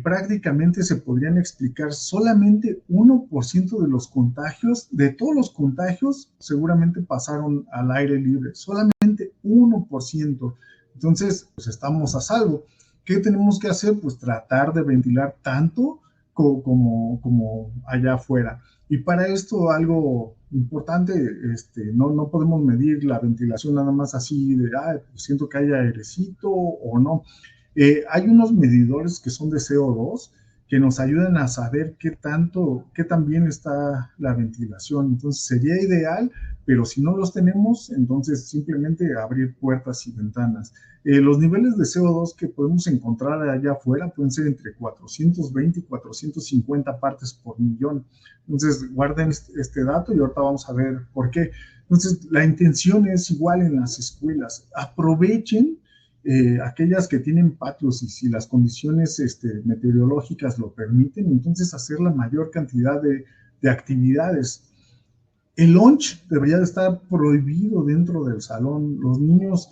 Prácticamente se podrían explicar solamente 1% de los contagios, de todos los contagios, seguramente pasaron al aire libre, solamente 1%. Entonces, pues estamos a salvo. ¿Qué tenemos que hacer? Pues tratar de ventilar tanto como allá afuera. Y para esto algo importante, no podemos medir la ventilación nada más así de, pues siento que hay airecito o no. Hay unos medidores que son de CO2 que nos ayudan a saber qué tan bien está la ventilación. Entonces sería ideal, pero si no los tenemos, entonces simplemente abrir puertas y ventanas. Los niveles de CO2 que podemos encontrar allá afuera pueden ser entre 420 y 450 partes por millón. Entonces guarden este dato y ahorita vamos a ver por qué. Entonces la intención es igual en las escuelas. Aprovechen aquellas que tienen patios y si las condiciones meteorológicas lo permiten, entonces hacer la mayor cantidad de actividades. El lunch debería de estar prohibido dentro del salón. Los niños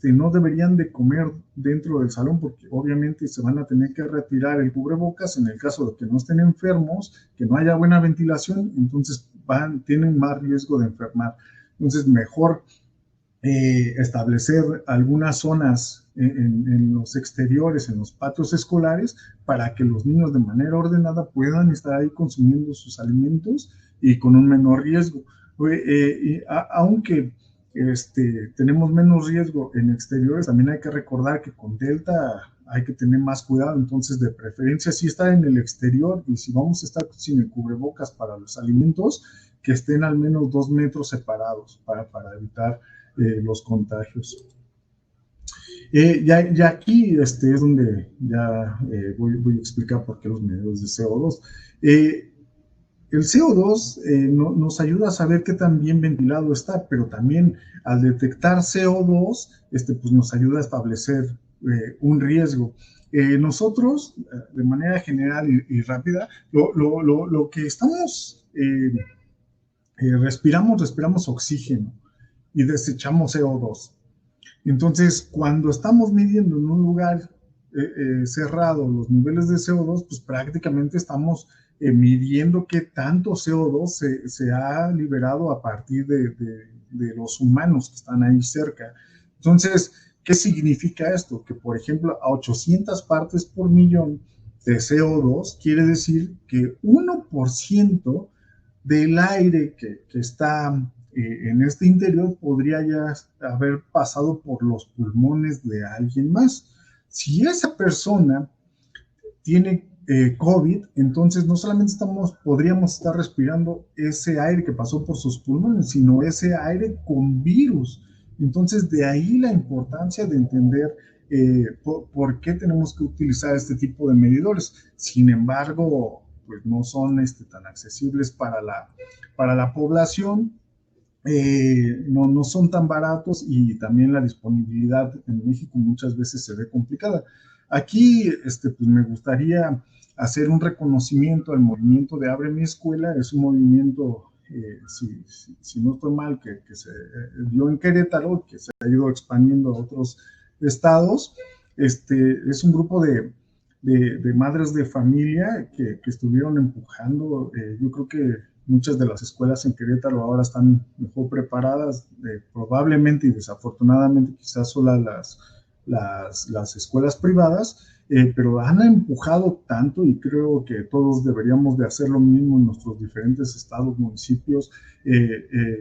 no deberían de comer dentro del salón porque obviamente se van a tener que retirar el cubrebocas en el caso de que no estén enfermos, que no haya buena ventilación, entonces tienen más riesgo de enfermar. Entonces mejor establecer algunas zonas en los exteriores, en los patios escolares, para que los niños de manera ordenada puedan estar ahí consumiendo sus alimentos y con un menor riesgo. Aunque tenemos menos riesgo en exteriores, también hay que recordar que con Delta hay que tener más cuidado, entonces de preferencia sí estar en el exterior y si vamos a estar sin el cubrebocas para los alimentos, que estén al menos 2 metros separados para evitar los contagios. Ya aquí es donde ya voy a explicar por qué los medidores de CO2. El CO2 nos ayuda a saber qué tan bien ventilado está, pero también al detectar CO2 pues nos ayuda a establecer un riesgo. Nosotros, de manera general y rápida, lo que estamos respiramos oxígeno y desechamos CO2. Entonces, cuando estamos midiendo en un lugar cerrado los niveles de CO2, pues prácticamente estamos midiendo qué tanto CO2 se ha liberado a partir de los humanos que están ahí cerca. Entonces, ¿qué significa esto? Que, por ejemplo, a 800 partes por millón de CO2 quiere decir que 1% del aire que está en este interior podría ya haber pasado por los pulmones de alguien más. Si esa persona tiene COVID, entonces no solamente podríamos estar respirando ese aire que pasó por sus pulmones, sino ese aire con virus. Entonces, de ahí la importancia de entender por qué tenemos que utilizar este tipo de medidores. Sin embargo, pues no son tan accesibles para la población. No son tan baratos y también la disponibilidad en México muchas veces se ve complicada. Aquí pues me gustaría hacer un reconocimiento al movimiento de Abre mi Escuela. Es un movimiento, si no estoy mal, que se dio en Querétaro, que se ha ido expandiendo a otros estados. Es un grupo de madres de familia que estuvieron empujando. Yo creo que muchas de las escuelas en Querétaro ahora están mejor preparadas, probablemente y desafortunadamente quizás solo las escuelas privadas, pero han empujado tanto y creo que todos deberíamos de hacer lo mismo en nuestros diferentes estados, municipios,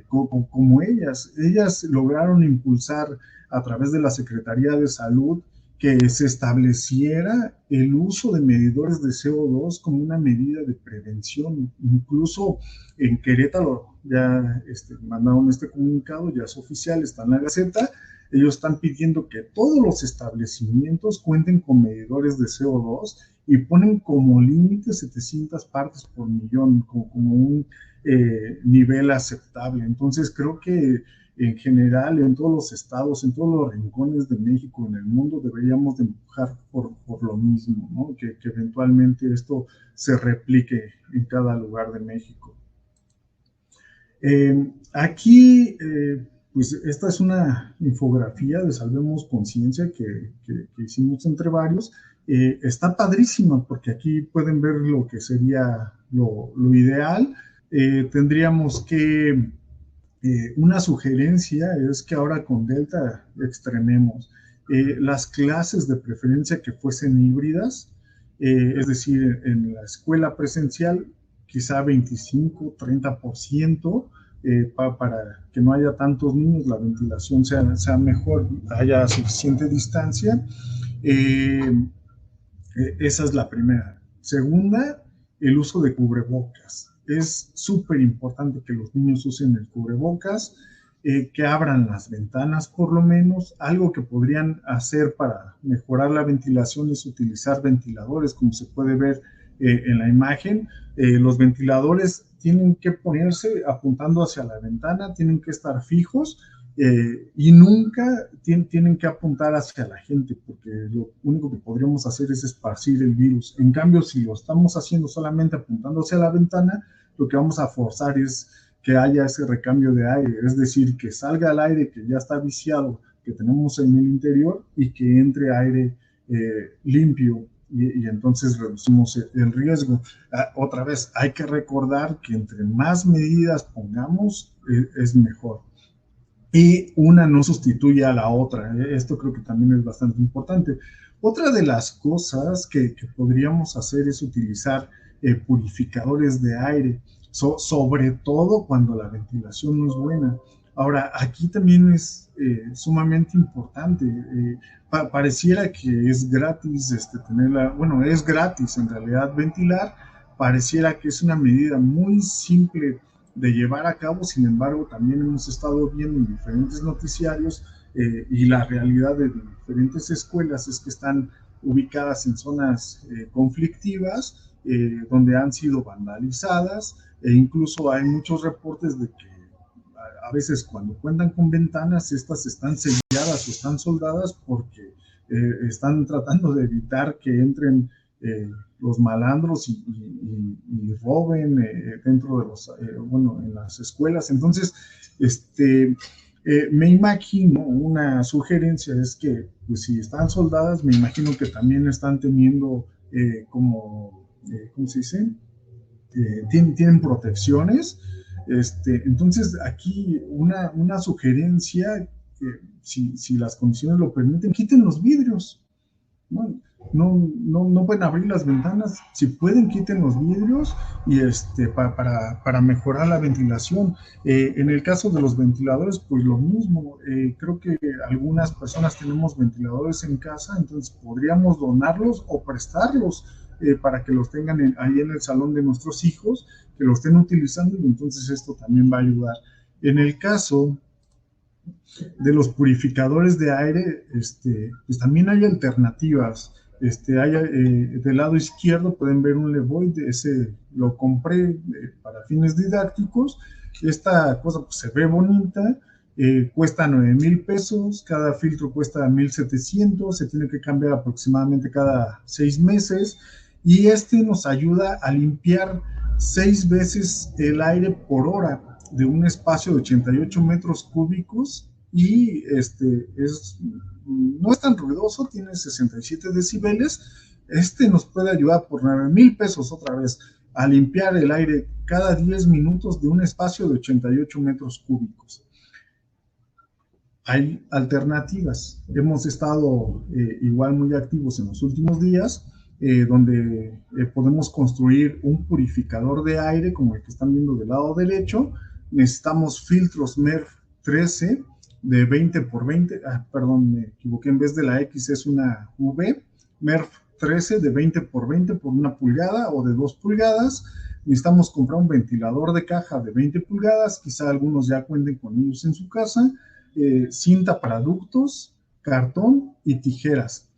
como ellas. Ellas lograron impulsar a través de la Secretaría de Salud que se estableciera el uso de medidores de CO2 como una medida de prevención. Incluso en Querétaro ya mandaron este comunicado, ya es oficial, está en la Gaceta. Ellos están pidiendo que todos los establecimientos cuenten con medidores de CO2 y ponen como límite 700 partes por millón, como un nivel aceptable. Entonces creo que en general, en todos los estados, en todos los rincones de México, en el mundo, deberíamos de empujar por lo mismo, ¿no? Que eventualmente esto se replique en cada lugar de México. Aquí, pues esta es una infografía de Salvemos Conciencia que hicimos entre varios. Está padrísima porque aquí pueden ver lo que sería lo ideal. Tendríamos que... una sugerencia es que ahora con Delta extrememos las clases de preferencia que fuesen híbridas, es decir, en la escuela presencial quizá 25-30%, para que no haya tantos niños, la ventilación sea mejor, haya suficiente distancia. Esa es la primera. Segunda, el uso de cubrebocas. Es súper importante que los niños usen el cubrebocas, que abran las ventanas por lo menos. Algo que podrían hacer para mejorar la ventilación es utilizar ventiladores, como se puede ver en la imagen. Los ventiladores tienen que ponerse apuntando hacia la ventana, tienen que estar fijos, y nunca tienen que apuntar hacia la gente, porque lo único que podríamos hacer es esparcir el virus. En cambio, si lo estamos haciendo solamente apuntando hacia la ventana, lo que vamos a forzar es que haya ese recambio de aire, es decir, que salga el aire que ya está viciado, que tenemos en el interior, y que entre aire limpio, y entonces reducimos el riesgo. Otra vez, hay que recordar que entre más medidas pongamos, es mejor. Y una no sustituye a la otra. Esto creo que también es bastante importante. Otra de las cosas que podríamos hacer es utilizar purificadores de aire, sobre todo cuando la ventilación no es buena. Ahora, aquí también es sumamente importante. Pareciera que es gratis tenerla, bueno, es gratis en realidad ventilar, pareciera que es una medida muy simple de llevar a cabo. Sin embargo, también hemos estado viendo en diferentes noticiarios y la realidad de diferentes escuelas es que están ubicadas en zonas conflictivas, donde han sido vandalizadas, e incluso hay muchos reportes de que a veces cuando cuentan con ventanas, estas están selladas o están soldadas porque están tratando de evitar que entren los malandros y roben dentro de los, bueno, en las escuelas. Entonces, me imagino, una sugerencia es que, pues, si están soldadas, me imagino que también están teniendo ¿cómo se dice? Tienen protecciones. Entonces, aquí una sugerencia, si las condiciones lo permiten, quiten los vidrios. No pueden abrir las ventanas. Si pueden, quiten los vidrios y para mejorar la ventilación. En el caso de los ventiladores, pues lo mismo. Creo que algunas personas tenemos ventiladores en casa, entonces podríamos donarlos o prestarlos para que los tengan ahí en el salón de nuestros hijos, que lo estén utilizando, y entonces esto también va a ayudar. En el caso de los purificadores de aire, pues también hay alternativas. Del lado izquierdo pueden ver un Levoit, ese lo compré para fines didácticos. Esta cosa pues se ve bonita, cuesta 9,000 pesos, cada filtro cuesta 1,700, se tiene que cambiar aproximadamente cada 6 meses, y nos ayuda a limpiar 6 veces el aire por hora de un espacio de 88 metros cúbicos, y no es tan ruidoso, tiene 67 decibeles. Nos puede ayudar por 9,000 pesos otra vez a limpiar el aire cada 10 minutos de un espacio de 88 metros cúbicos. Hay alternativas. Hemos estado igual muy activos en los últimos días, donde podemos construir un purificador de aire como el que están viendo del lado derecho. Necesitamos filtros MERV 13 de 20 por 20, perdón, me equivoqué, en vez de la X es una V, MERV 13 de 20 por 20 por 1 pulgada o de 2 pulgadas. Necesitamos comprar un ventilador de caja de 20 pulgadas, quizá algunos ya cuenten con ellos en su casa, cinta para ductos, cartón y tijeras.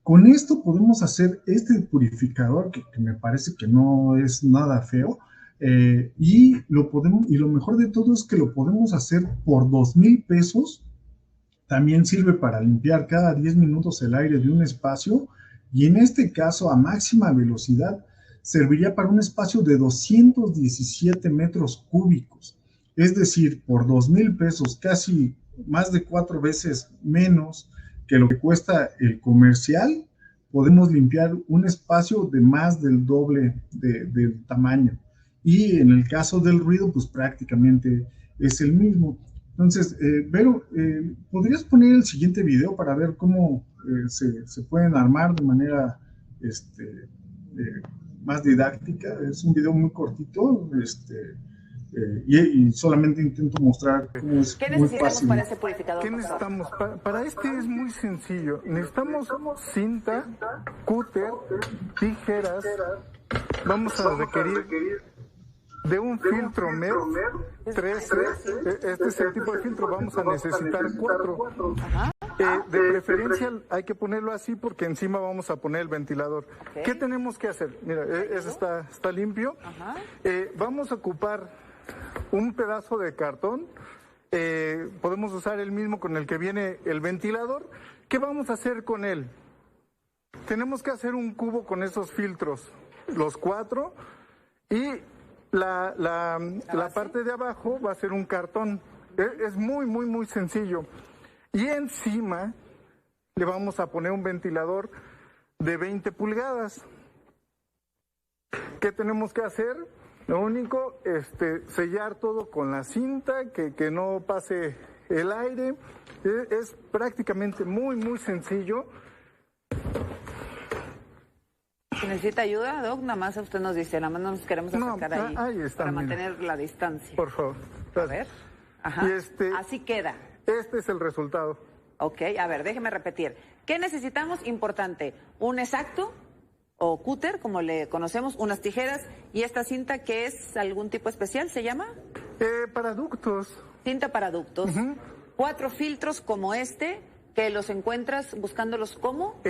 Con esto podemos hacer este purificador que me parece que no es nada feo, y lo mejor de todo es que lo podemos hacer por 2,000 pesos. También sirve para limpiar cada 10 minutos el aire de un espacio, y en este caso a máxima velocidad serviría para un espacio de 217 metros cúbicos. Es decir, por 2,000 pesos, casi más de 4 veces menos que lo que cuesta el comercial, podemos limpiar un espacio de más del doble del tamaño. Y en el caso del ruido, pues prácticamente es el mismo. Entonces, Vero, ¿podrías poner el siguiente video para ver cómo se pueden armar de manera más didáctica. Es un video muy cortito, y solamente intento mostrar cómo es ¿Qué muy necesitamos fácil. para este purificador? ¿Qué necesitamos? Para este es muy sencillo. Necesitamos cinta, cúter, tijeras. Vamos a requerir de un filtro MED 13. Este es el tipo de filtro. Vamos a necesitar 4. De preferencia hay que ponerlo así porque encima vamos a poner el ventilador. Okay. ¿Qué tenemos que hacer? Mira, ese está limpio. Vamos a ocupar un pedazo de cartón. Podemos usar el mismo con el que viene el ventilador. ¿Qué vamos a hacer con él? Tenemos que hacer un cubo con esos filtros, los 4, y la parte de abajo va a ser un cartón. Es muy, muy, muy sencillo. Y encima le vamos a poner un ventilador de 20 pulgadas. ¿Qué tenemos que hacer? Lo único, sellar todo con la cinta, que no pase el aire. Es prácticamente muy, muy sencillo. Si necesita ayuda, Doc, nada más usted nos dice, nada más nos queremos acercar ahí está, para mira. mantener la distancia. Por favor. A ver. Ajá. Y así queda. Este es el resultado. Ok, a ver, déjeme repetir. ¿Qué necesitamos? Importante, un exacto o cúter, como le conocemos, unas tijeras y esta cinta que es algún tipo especial, ¿se llama? Para ductos. Cinta para ductos. 4 filtros como este, que los encuentras buscándolos ¿cómo?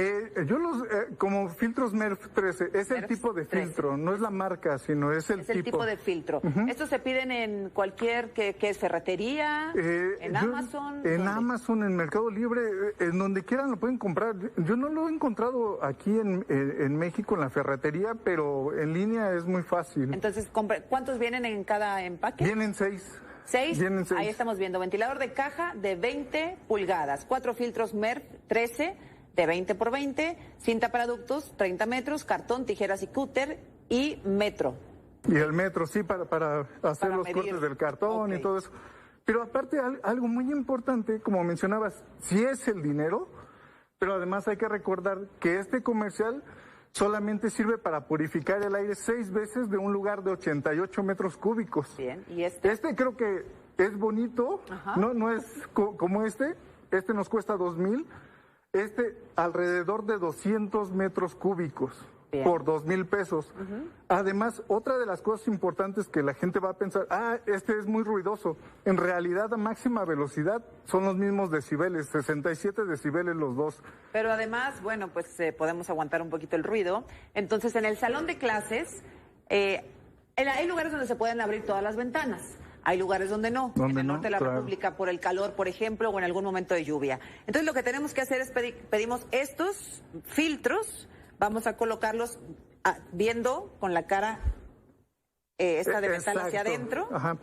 Yo como filtros MERF 13, es el MERF tipo de 13. filtro, no es la marca, sino es el tipo de filtro. ¿Estos se piden en cualquier, que es ferretería, en Amazon? En ¿dónde? Amazon, en Mercado Libre, en donde quieran lo pueden comprar. Yo no lo he encontrado aquí en México, en la ferretería, pero en línea es muy fácil. Entonces, ¿cuántos vienen en cada empaque? Vienen 6. 6, Vienen 6. Ahí estamos viendo, ventilador de caja de 20 pulgadas, 4 filtros MERF 13 de 20 por 20, cinta para ductos, 30 metros, cartón, tijeras y cúter y metro. Y el metro, sí, para hacer Para los medir. cortes del cartón Ok. y todo eso. Pero aparte, algo muy importante, como mencionabas, sí es el dinero, pero además hay que recordar que este comercial solamente sirve para purificar el aire 6 veces de un lugar de 88 metros cúbicos. Bien, ¿y este? Este creo que es bonito, Ajá. no es como este nos cuesta 2,000, alrededor de 200 metros cúbicos. Bien. Por 2,000 pesos. Además, otra de las cosas importantes que la gente va a pensar, este es muy ruidoso. En realidad, a máxima velocidad son los mismos decibeles, 67 decibeles los dos. Pero además, bueno, pues podemos aguantar un poquito el ruido. Entonces, en el salón de clases, hay lugares donde se pueden abrir todas las ventanas. Hay lugares donde no, en el norte de la República, por el calor, por ejemplo, o en algún momento de lluvia. Entonces, lo que tenemos que hacer es pedimos estos filtros, vamos a colocarlos viendo con la cara esta de metal hacia adentro. Ajá.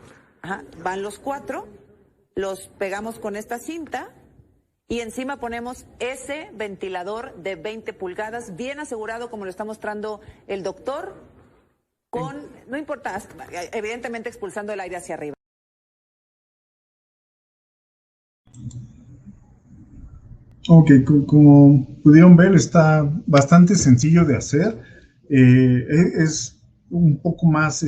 Van los 4, los pegamos con esta cinta y encima ponemos ese ventilador de 20 pulgadas, bien asegurado como lo está mostrando el doctor, no importa, evidentemente expulsando el aire hacia arriba. Ok, como pudieron ver, está bastante sencillo de hacer. Es un poco más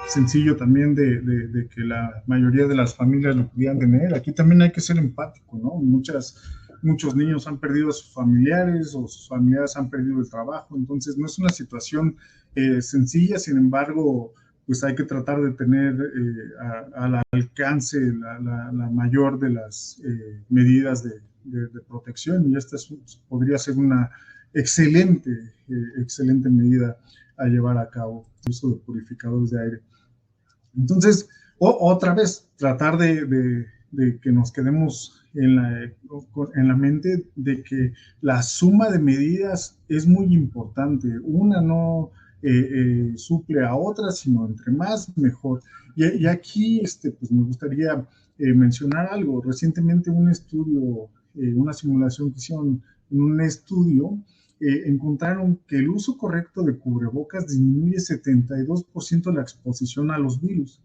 sencillo también de que la mayoría de las familias lo pudieran tener. Aquí también hay que ser empático, ¿no? Muchos niños han perdido a sus familiares o sus familiares han perdido el trabajo, entonces no es una situación sencilla, sin embargo, pues hay que tratar de tener al alcance la mayor de las medidas de protección, y esta podría ser una excelente medida a llevar a cabo, el uso de purificadores de aire. Entonces, otra vez, tratar de que nos quedemos en la mente de que la suma de medidas es muy importante. Una no suple a otra, sino entre más, mejor. Y aquí pues me gustaría mencionar algo. Recientemente un estudio, una simulación que hicieron en un estudio, encontraron que el uso correcto de cubrebocas disminuye 72% la exposición a los virus.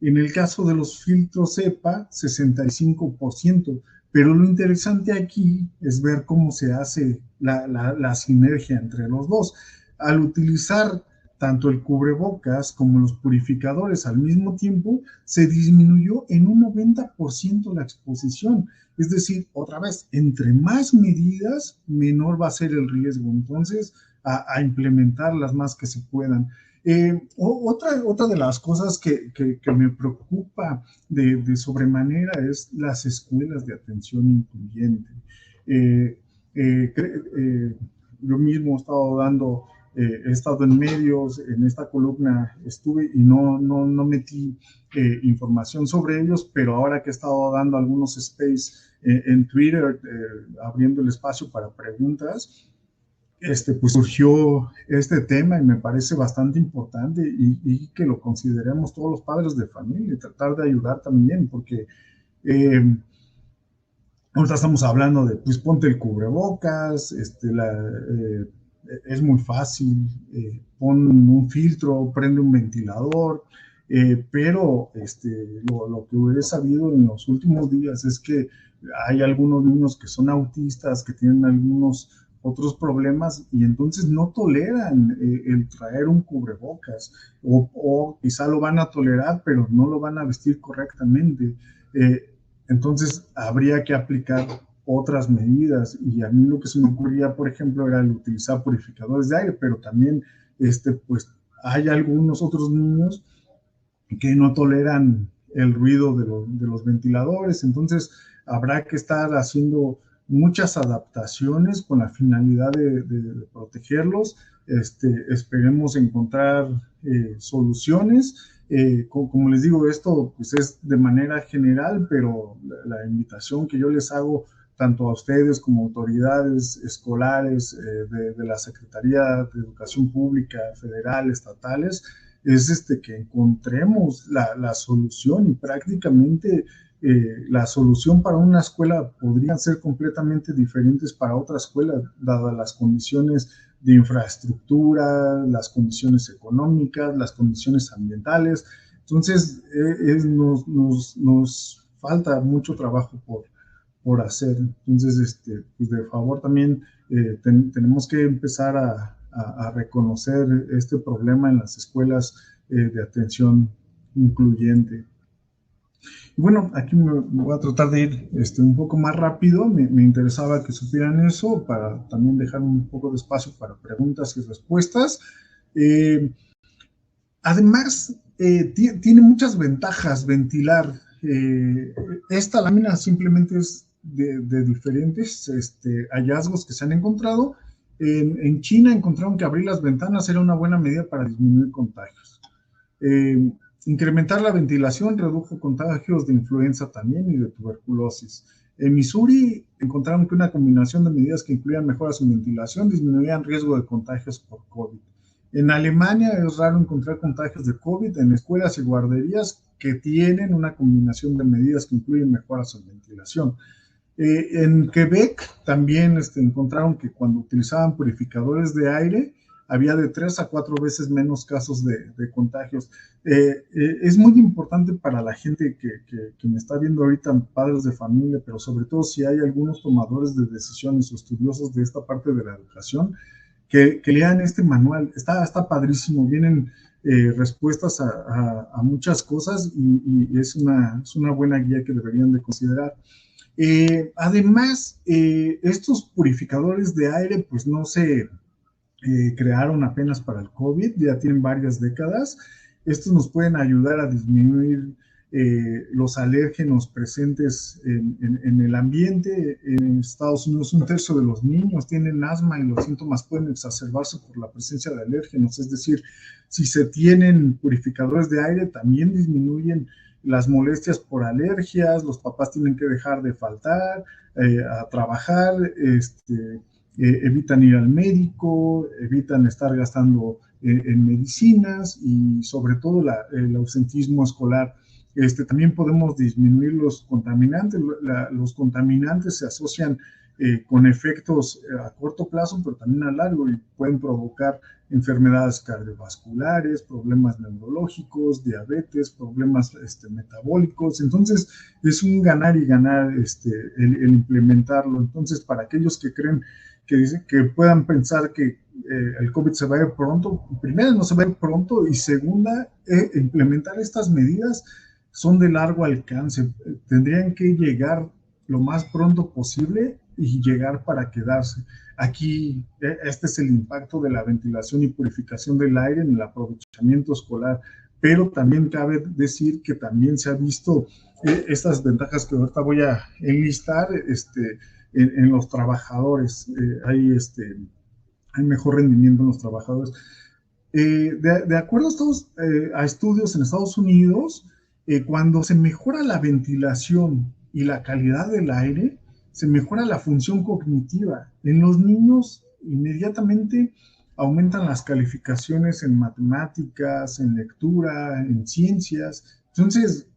En el caso de los filtros EPA, 65%. Pero lo interesante aquí es ver cómo se hace la sinergia entre los dos. Al utilizar tanto el cubrebocas como los purificadores al mismo tiempo, se disminuyó en un 90% la exposición. Es decir, otra vez, entre más medidas, menor va a ser el riesgo. Entonces, a implementar las más que se puedan. Otra de las cosas que me preocupa de sobremanera es las escuelas de atención incluyente. Yo mismo he estado en medios, en esta columna estuve y no metí información sobre ellos, pero ahora que he estado dando algunos space en Twitter, abriendo el espacio para preguntas, pues surgió este tema y me parece bastante importante y que lo consideremos todos los padres de familia y tratar de ayudar también, porque ahorita estamos hablando de, pues ponte el cubrebocas, es muy fácil, pon un filtro, prende un ventilador, pero lo que he sabido en los últimos días es que hay algunos niños que son autistas, que tienen algunos otros problemas y entonces no toleran el traer un cubrebocas o quizá lo van a tolerar, pero no lo van a vestir correctamente. Entonces habría que aplicar otras medidas y a mí lo que se me ocurría, por ejemplo, era el utilizar purificadores de aire, pero también pues hay algunos otros niños que no toleran el ruido de los ventiladores, entonces habrá que estar haciendo muchas adaptaciones con la finalidad de protegerlos. Esperemos encontrar soluciones. Como les digo, esto pues es de manera general, pero la invitación que yo les hago tanto a ustedes como autoridades escolares de la Secretaría de Educación Pública, federal, estatales, es que encontremos la solución y prácticamente la solución para una escuela podrían ser completamente diferentes para otra escuela, dadas las condiciones de infraestructura, las condiciones económicas, las condiciones ambientales. Entonces, nos falta mucho trabajo por hacer. Entonces, pues de favor también tenemos que empezar a reconocer este problema en las escuelas de atención incluyente. Bueno, aquí me voy a tratar de ir un poco más rápido. Me interesaba que supieran eso para también dejar un poco de espacio para preguntas y respuestas. Además, tiene muchas ventajas ventilar. Esta lámina simplemente es de diferentes hallazgos que se han encontrado. En China encontraron que abrir las ventanas era una buena medida para disminuir contagios. Incrementar la ventilación redujo contagios de influenza también y de tuberculosis. En Missouri encontraron que una combinación de medidas que incluían mejoras en ventilación disminuían riesgo de contagios por COVID. En Alemania es raro encontrar contagios de COVID en escuelas y guarderías que tienen una combinación de medidas que incluyen mejoras en ventilación. En Quebec también encontraron que cuando utilizaban purificadores de aire había de 3 a 4 veces menos casos de contagios. Es muy importante para la gente que me está viendo ahorita, padres de familia, pero sobre todo si hay algunos tomadores de decisiones o estudiosos de esta parte de la educación, que lean este manual. Está padrísimo, vienen respuestas a muchas cosas y es una buena guía que deberían de considerar. Además, estos purificadores de aire pues no se crearon apenas para el COVID, ya tienen varias décadas. Estos nos pueden ayudar a disminuir los alérgenos presentes en el ambiente. En Estados Unidos 1/3 de los niños tienen asma y los síntomas pueden exacerbarse por la presencia de alérgenos, es decir, si se tienen purificadores de aire también disminuyen las molestias por alergias, los papás tienen que dejar de faltar a trabajar, evitan ir al médico, evitan estar gastando en medicinas y sobre todo el ausentismo escolar. También podemos disminuir los contaminantes. Los contaminantes se asocian con efectos a corto plazo, pero también a largo y pueden provocar enfermedades cardiovasculares, problemas neurológicos, diabetes, problemas metabólicos. Entonces, es un ganar y ganar el implementarlo. Entonces, para aquellos que creen que puedan pensar que el COVID se va a ir pronto. Primero, no se va a ir pronto, y segunda, implementar estas medidas son de largo alcance. Tendrían que llegar lo más pronto posible y llegar para quedarse. Aquí, este es el impacto de la ventilación y purificación del aire en el aprovechamiento escolar, pero también cabe decir que también se ha visto estas ventajas que ahorita voy a enlistar en los trabajadores. Hay mejor rendimiento en los trabajadores. De acuerdo a estudios en Estados Unidos, cuando se mejora la ventilación y la calidad del aire, se mejora la función cognitiva. En los niños inmediatamente aumentan las calificaciones en matemáticas, en lectura, en ciencias. Entonces,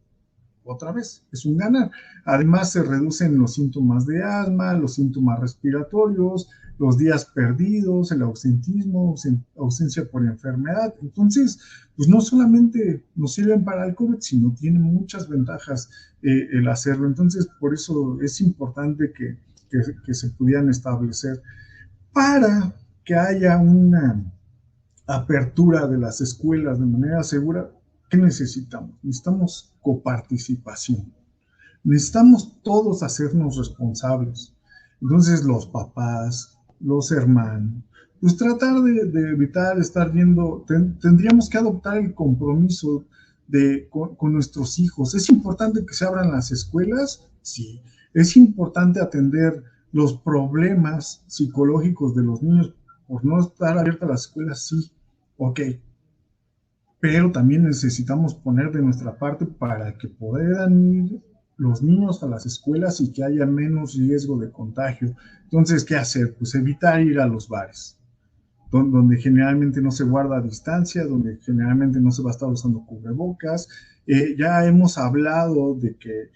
otra vez, es un ganar. Además, se reducen los síntomas de asma, los síntomas respiratorios, los días perdidos, el ausentismo, ausencia por enfermedad. Entonces, pues no solamente nos sirven para el COVID, sino tienen muchas ventajas el hacerlo. Entonces, por eso es importante que se pudieran establecer. Para que haya una apertura de las escuelas de manera segura, ¿qué necesitamos? Necesitamos coparticipación. Necesitamos todos hacernos responsables. Entonces, los papás, los hermanos, pues tratar de evitar estar viendo, tendríamos que adoptar el compromiso con nuestros hijos. ¿Es importante que se abran las escuelas? Sí. ¿Es importante atender los problemas psicológicos de los niños por no estar abiertas las escuelas? Sí. Ok. Pero también necesitamos poner de nuestra parte para que puedan ir los niños a las escuelas y que haya menos riesgo de contagio. Entonces, ¿qué hacer? Pues evitar ir a los bares, donde generalmente no se guarda distancia, donde generalmente no se va a estar usando cubrebocas. Ya hemos hablado de que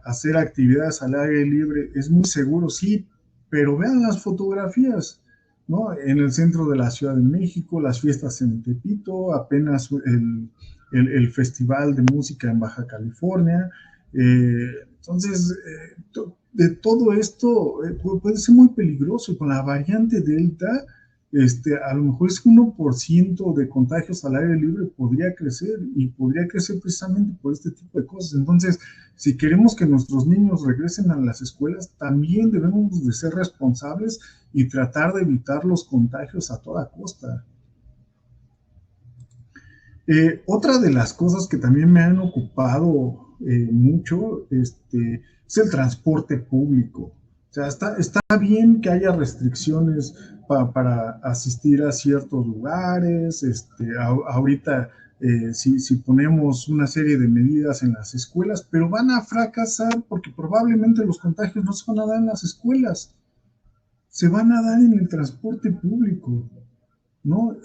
hacer actividades al aire libre es muy seguro, sí, pero vean las fotografías, ¿no? En el centro de la Ciudad de México, las fiestas en Tepito, apenas el Festival de Música en Baja California. Entonces, de todo esto puede ser muy peligroso. Con la variante Delta, a lo mejor es 1% de contagios al aire libre podría crecer, y podría crecer precisamente por este tipo de cosas. Entonces, si queremos que nuestros niños regresen a las escuelas, también debemos de ser responsables y tratar de evitar los contagios a toda costa. Otra de las cosas que también me han ocupado mucho es el transporte público. O sea, está bien que haya restricciones para asistir a ciertos lugares. Ahorita, si ponemos una serie de medidas en las escuelas, pero van a fracasar porque probablemente los contagios no se van a dar en las escuelas, se van a dar en el transporte público, ¿no?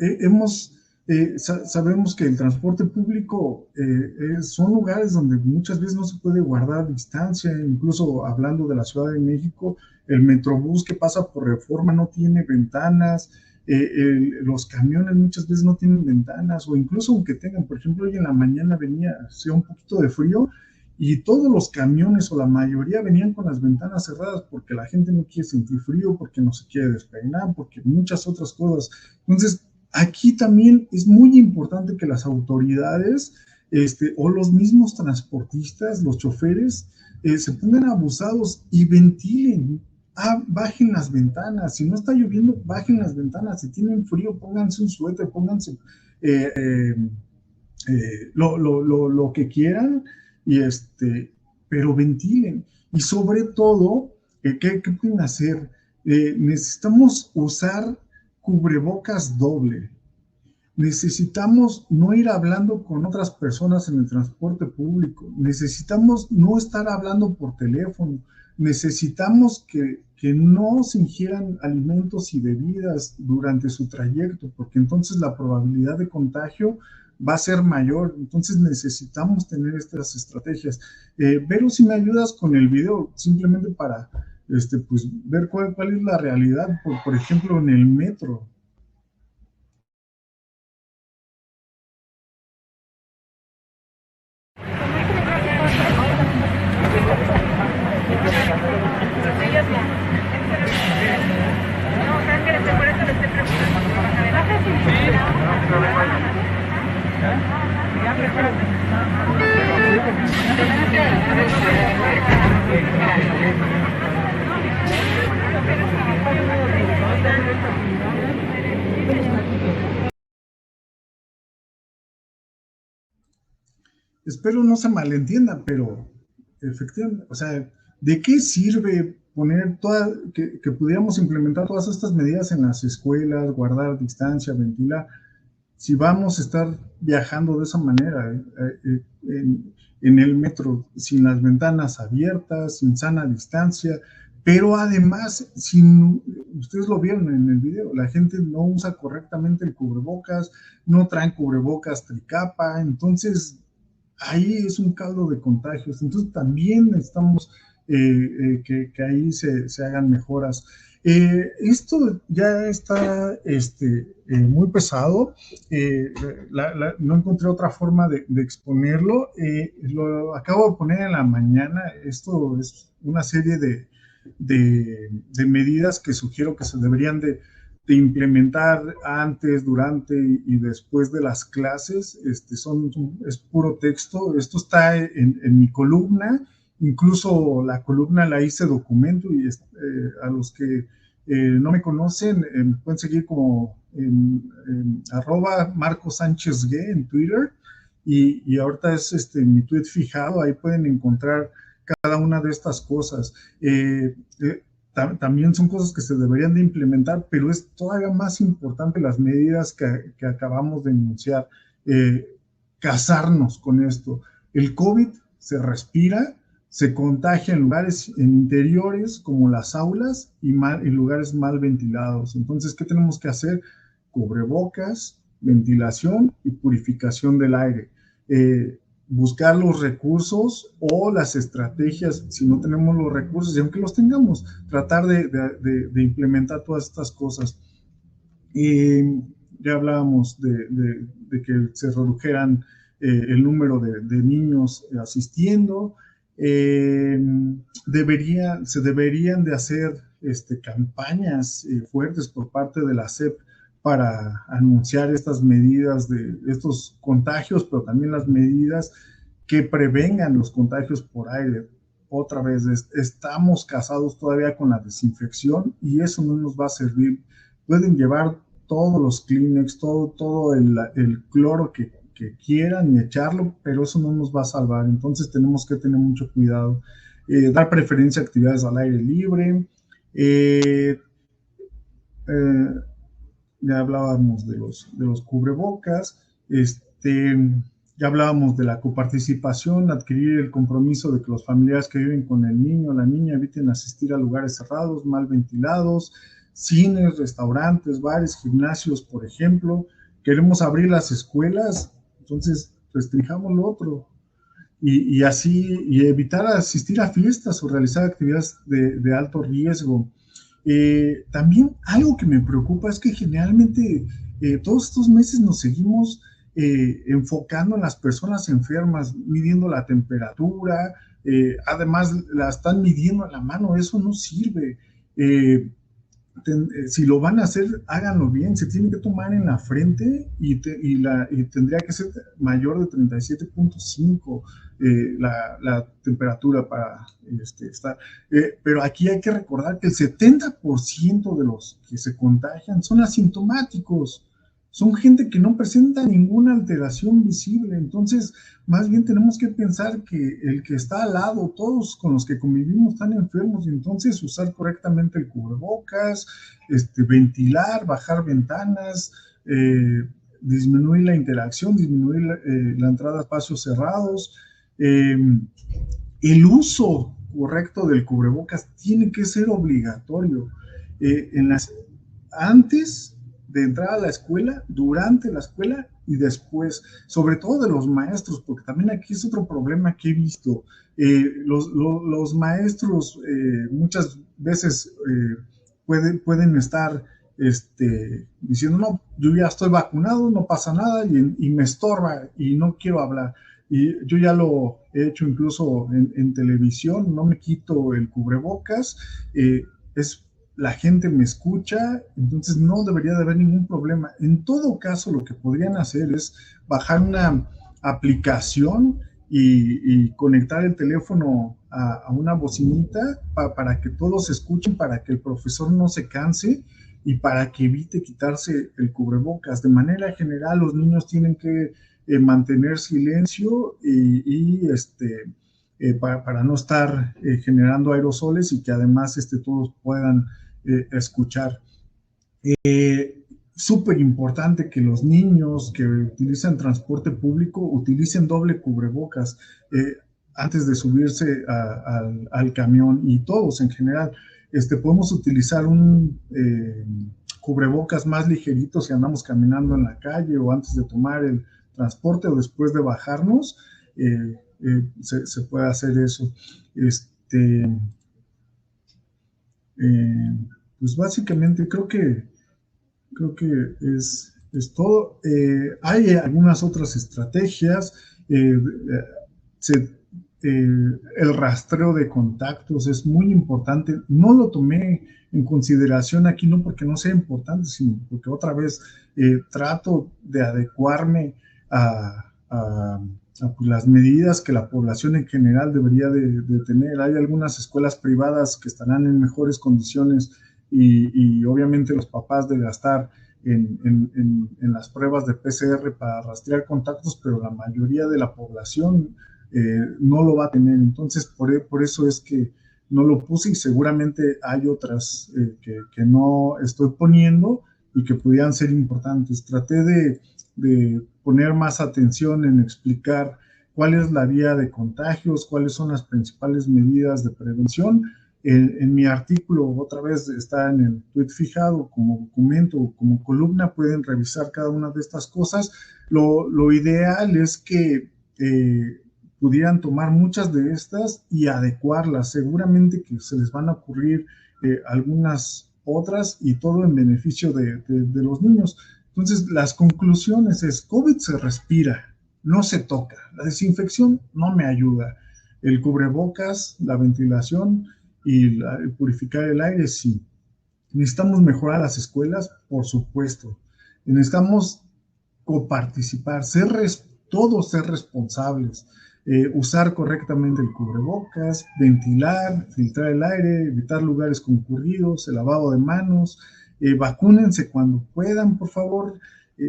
Sabemos que el transporte público son lugares donde muchas veces no se puede guardar distancia. Incluso hablando de la Ciudad de México, el Metrobús que pasa por Reforma no tiene ventanas, los camiones muchas veces no tienen ventanas, o incluso aunque tengan, por ejemplo, hoy en la mañana hacía un poquito de frío y todos los camiones o la mayoría venían con las ventanas cerradas porque la gente no quiere sentir frío, porque no se quiere despeinar, porque muchas otras cosas. Entonces, aquí también es muy importante que las autoridades o los mismos transportistas, los choferes, se pongan abusados y ventilen. Bajen las ventanas. Si no está lloviendo, bajen las ventanas. Si tienen frío, pónganse un suéter, pónganse lo que quieran, pero ventilen. Y sobre todo, ¿qué pueden hacer? Necesitamos usar cubrebocas doble. Necesitamos no ir hablando con otras personas en el transporte público. Necesitamos no estar hablando por teléfono. Necesitamos que no se ingieran alimentos y bebidas durante su trayecto, porque entonces la probabilidad de contagio va a ser mayor. Entonces necesitamos tener estas estrategias. Vero, si me ayudas con el video, simplemente para pues, ver cuál es la realidad, por ejemplo, en el metro. espero no se malentienda, pero efectivamente, o sea, ¿de qué sirve poner que pudiéramos implementar todas estas medidas en las escuelas, guardar distancia, ventilar, si vamos a estar viajando de esa manera, en el metro, sin las ventanas abiertas, sin sana distancia, pero además, ustedes lo vieron en el video, la gente no usa correctamente el cubrebocas, no traen cubrebocas tricapa, entonces ahí es un caldo de contagios. Entonces también necesitamos que ahí se hagan mejoras. Esto ya está muy pesado. No encontré otra forma de exponerlo. Lo acabo de poner en la mañana. Esto es una serie de medidas que sugiero que se deberían de implementar antes, durante y después de las clases. Es puro texto. Esto está en mi columna. Incluso la columna la hice documento y a los que no me conocen, pueden seguir como en @MarcoSánchezG en Twitter, y ahorita es mi tweet fijado, ahí pueden encontrar cada una de estas cosas. También son cosas que se deberían de implementar, pero es todavía más importante las medidas que acabamos de enunciar. Casarnos con esto. El COVID se respira, se contagia en lugares interiores como las aulas y en lugares mal ventilados. Entonces, ¿qué tenemos que hacer? Cubrebocas, ventilación y purificación del aire. Buscar los recursos o las estrategias, si no tenemos los recursos, y aunque los tengamos, tratar de implementar todas estas cosas. Ya hablábamos de que se redujeran el número de niños asistiendo. Se deberían de hacer campañas fuertes por parte de la SEP para anunciar estas medidas de estos contagios, pero también las medidas que prevengan los contagios por aire. Otra vez, estamos casados todavía con la desinfección y eso no nos va a servir. Pueden llevar todos los Kleenex, todo el cloro que quieran y echarlo, pero eso no nos va a salvar. Entonces tenemos que tener mucho cuidado. Dar preferencia a actividades al aire libre. Ya hablábamos de los cubrebocas. Ya hablábamos de la coparticipación, adquirir el compromiso de que los familiares que viven con el niño o la niña eviten asistir a lugares cerrados, mal ventilados, cines, restaurantes, bares, gimnasios, por ejemplo. Queremos abrir las escuelas, entonces restringamos lo otro. Y evitar asistir a fiestas o realizar actividades de alto riesgo. También algo que me preocupa es que generalmente todos estos meses nos seguimos enfocando en las personas enfermas, midiendo la temperatura, además la están midiendo a la mano, eso no sirve. Si lo van a hacer, háganlo bien, se tiene que tomar en la frente y tendría que ser mayor de 37.5 la temperatura para estar. Pero aquí hay que recordar que el 70% de los que se contagian son asintomáticos, son gente que no presenta ninguna alteración visible. Entonces, más bien tenemos que pensar que el que está al lado, todos con los que convivimos están enfermos, y entonces usar correctamente el cubrebocas, ventilar, bajar ventanas, disminuir la interacción, disminuir la entrada a espacios cerrados. El uso correcto del cubrebocas tiene que ser obligatorio. Antes de entrar a la escuela, durante la escuela y después, sobre todo de los maestros, porque también aquí es otro problema que he visto. Los maestros muchas veces pueden estar diciendo, no, yo ya estoy vacunado, no pasa nada, y me estorba y no quiero hablar. Y yo ya lo he hecho incluso en televisión, no me quito el cubrebocas, la gente me escucha, entonces no debería de haber ningún problema. En todo caso, lo que podrían hacer es bajar una aplicación y conectar el teléfono a una bocinita para que todos escuchen, para que el profesor no se canse y para que evite quitarse el cubrebocas. De manera general, los niños tienen que mantener silencio para no estar generando aerosoles y que además todos puedan escuchar. Súper importante que los niños que utilizan transporte público utilicen doble cubrebocas antes de subirse al camión, y todos en general. Podemos utilizar un cubrebocas más ligerito si andamos caminando en la calle o antes de tomar el transporte o después de bajarnos. Se puede hacer eso. Pues básicamente creo que es todo. Hay algunas otras estrategias. El rastreo de contactos es muy importante. No lo tomé en consideración aquí, no porque no sea importante, sino porque otra vez trato de adecuarme a pues, las medidas que la población en general debería de tener. Hay algunas escuelas privadas que estarán en mejores condiciones y obviamente los papás de gastar en las pruebas de PCR para rastrear contactos, pero la mayoría de la población no lo va a tener. Entonces, por eso es que no lo puse, y seguramente hay otras que no estoy poniendo y que pudieran ser importantes. Traté de poner más atención en explicar cuál es la vía de contagios, cuáles son las principales medidas de prevención. En mi artículo, otra vez está en el tweet fijado como documento o como columna, pueden revisar cada una de estas cosas. Lo ideal es que pudieran tomar muchas de estas y adecuarlas. Seguramente que se les van a ocurrir algunas otras, y todo en beneficio de los niños. Entonces, las conclusiones es: COVID se respira, no se toca. La desinfección no me ayuda. El cubrebocas, la ventilación y purificar el aire, sí. Necesitamos mejorar las escuelas, por supuesto. Necesitamos coparticipar, todos ser responsables, usar correctamente el cubrebocas, ventilar, filtrar el aire, evitar lugares concurridos, el lavado de manos, vacúnense cuando puedan, por favor.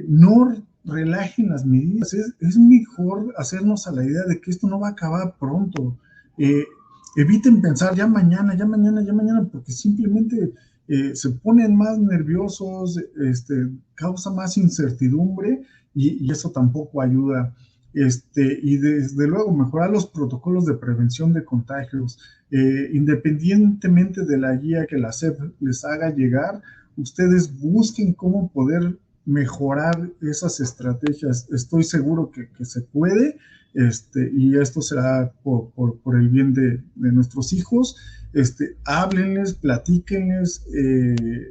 No relajen las medidas. Es mejor hacernos a la idea de que esto no va a acabar pronto. Eviten pensar ya mañana, porque simplemente se ponen más nerviosos, causa más incertidumbre, y eso tampoco ayuda. Y desde luego mejorar los protocolos de prevención de contagios, independientemente de la guía que la SEP les haga llegar. Ustedes busquen cómo poder mejorar esas estrategias. Estoy seguro que se puede. Y esto será por el bien de nuestros hijos. Háblenles, platíquenles.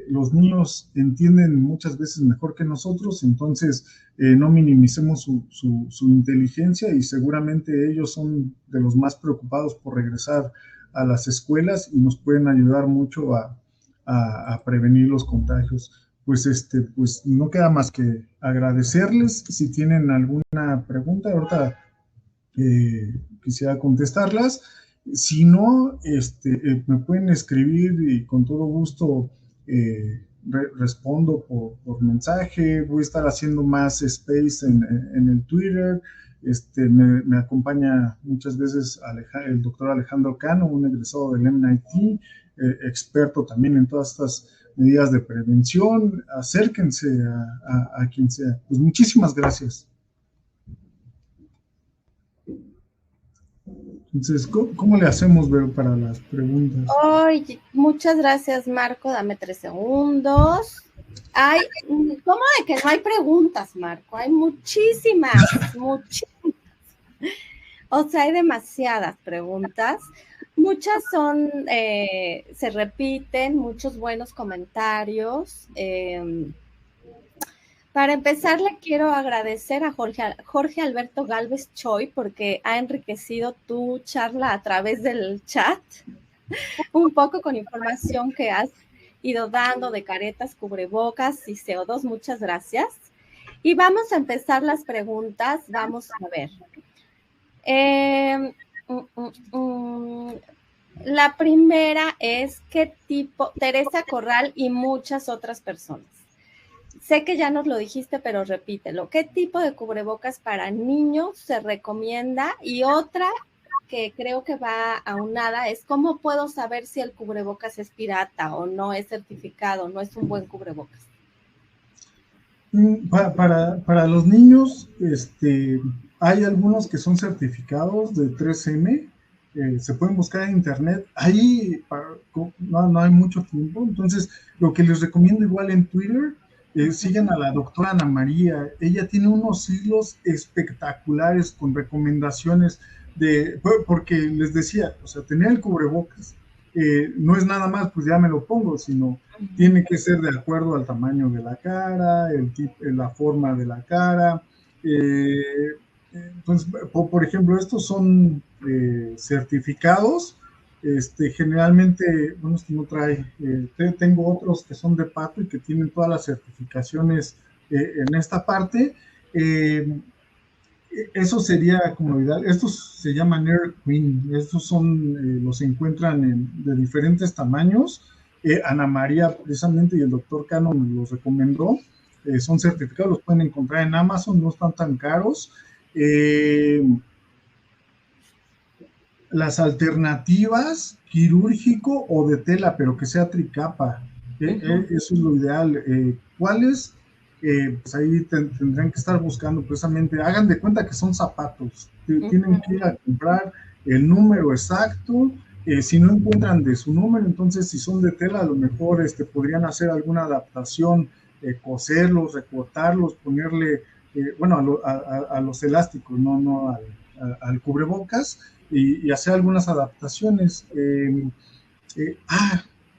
Los niños entienden muchas veces mejor que nosotros, entonces no minimicemos su inteligencia, y seguramente ellos son de los más preocupados por regresar a las escuelas y nos pueden ayudar mucho a prevenir los contagios. Pues no queda más que agradecerles. Si tienen alguna pregunta, ahorita quisiera contestarlas. Si no, me pueden escribir y con todo gusto respondo por mensaje. Voy a estar haciendo más space en el Twitter. Me acompaña muchas veces el doctor Alejandro Cano, un egresado del MIT, experto también en todas estas medidas de prevención. Acérquense a quien sea. Pues muchísimas gracias. Entonces, ¿cómo le hacemos, Vero, para las preguntas? Oye, muchas gracias, Marco. Dame 3 segundos. ¿Cómo de que no hay preguntas, Marco? Hay muchísimas. O sea, hay demasiadas preguntas. Muchas se repiten, muchos buenos comentarios. Para empezar, le quiero agradecer a Jorge Alberto Galvez Choi, porque ha enriquecido tu charla a través del chat, un poco con información que has ido dando de caretas, cubrebocas y CO2. Muchas gracias. Y vamos a empezar las preguntas. Vamos a ver. La primera es: ¿qué tipo? Teresa Corral y muchas otras personas. sé que ya nos lo dijiste, pero repítelo. ¿Qué tipo de cubrebocas para niños se recomienda? Y otra que creo que va aunada es cómo puedo saber si el cubrebocas es pirata o no es certificado, no es un buen cubrebocas. Para los niños, hay algunos que son certificados de 3M, se pueden buscar en internet, ahí no hay mucho tiempo, entonces lo que les recomiendo igual en Twitter, sigan a la doctora Ana María, ella tiene unos hilos espectaculares con recomendaciones porque les decía, o sea, tener el cubrebocas no es nada más, pues ya me lo pongo, sino tiene que ser de acuerdo al tamaño de la cara, la forma de la cara. Entonces, por ejemplo, estos son certificados. Generalmente, bueno, esto no trae, tengo otros que son de pato y que tienen todas las certificaciones en esta parte. Eso sería como ideal. Estos se llaman Air Queen. Estos los encuentran de diferentes tamaños. Ana María precisamente y el doctor Cano me los recomendó. Son certificados, los pueden encontrar en Amazon, no están tan caros. Las alternativas, quirúrgico o de tela, pero que sea tricapa. Eso es lo ideal. ¿Cuáles? Pues ahí tendrán que estar buscando precisamente, hagan de cuenta que son zapatos, tienen que ir a comprar el número exacto, si no encuentran de su número, entonces si son de tela, a lo mejor podrían hacer alguna adaptación, coserlos, recortarlos, ponerle, bueno, a los elásticos, no al cubrebocas, y hacer algunas adaptaciones.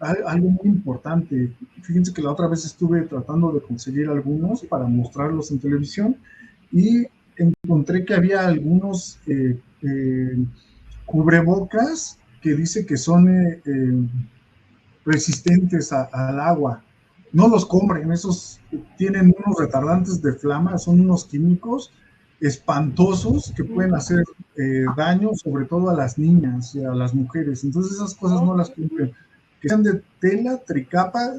Algo muy importante, fíjense que la otra vez estuve tratando de conseguir algunos para mostrarlos en televisión y encontré que había algunos cubrebocas que dice que son resistentes al agua. No los compren, esos tienen unos retardantes de flama, son unos químicos espantosos que pueden hacer daño, sobre todo a las niñas y a las mujeres. Entonces esas cosas no las compren. Que sean de tela, tricapa,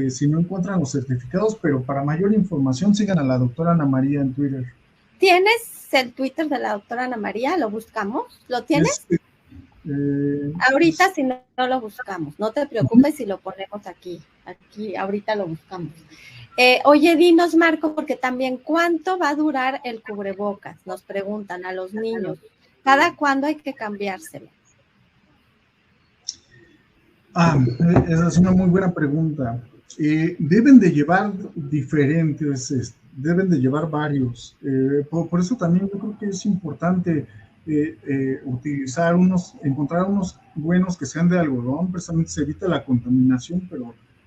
si no encuentran los certificados, pero para mayor información sigan a la doctora Ana María en Twitter. ¿Tienes el Twitter de la doctora Ana María? ¿Lo buscamos? ¿Lo tienes? Ahorita si no lo buscamos, no te preocupes si lo ponemos aquí, ahorita lo buscamos. Oye, dinos, Marco, porque también, ¿cuánto va a durar el cubrebocas? Nos preguntan a los niños. ¿Cada cuándo hay que cambiárselo? Esa es una muy buena pregunta. Deben de llevar diferentes, deben de llevar varios. Por eso también yo creo que es importante encontrar unos buenos que sean de algodón, precisamente se evita la contaminación,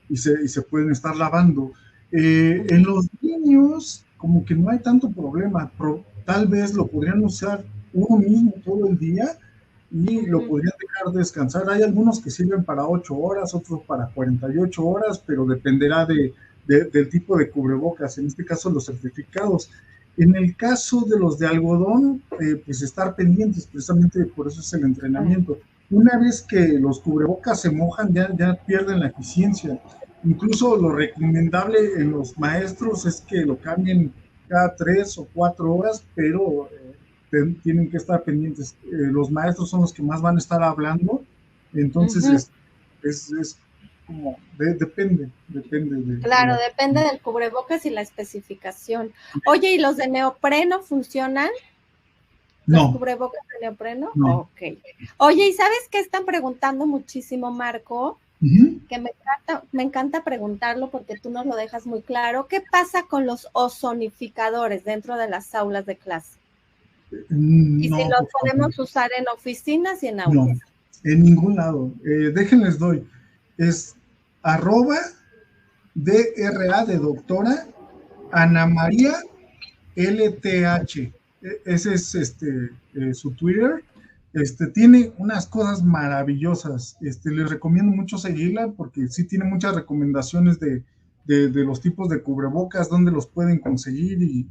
y se pueden estar lavando. En los niños, como que no hay tanto problema, tal vez lo podrían usar uno mismo todo el día y lo podrían dejar descansar. Hay algunos que sirven para 8 horas, otros para 48 horas, pero dependerá del tipo de cubrebocas, en este caso los certificados. En el caso de los de algodón, pues estar pendientes, precisamente por eso es el entrenamiento. Una vez que los cubrebocas se mojan, ya pierden la eficiencia. Incluso lo recomendable en los maestros es que lo cambien cada 3 o 4 horas, pero tienen que estar pendientes. Los maestros son los que más van a estar hablando, entonces es como, depende. Claro, depende del cubrebocas y la especificación. Oye, ¿y los de neopreno funcionan? ¿Los no. cubrebocas de neopreno? No. Ok. Oye, ¿y sabes qué están preguntando muchísimo, Marco? Que me encanta preguntarlo porque tú nos lo dejas muy claro. ¿Qué pasa con los ozonificadores dentro de las aulas de clase? Y si los podemos usar en oficinas y en aulas. No, en ningún lado. Déjenles doy. Es @DRA de doctora Ana María LTH. Ese es su Twitter. Tiene unas cosas maravillosas. Les recomiendo mucho seguirla porque sí tiene muchas recomendaciones de los tipos de cubrebocas, dónde los pueden conseguir y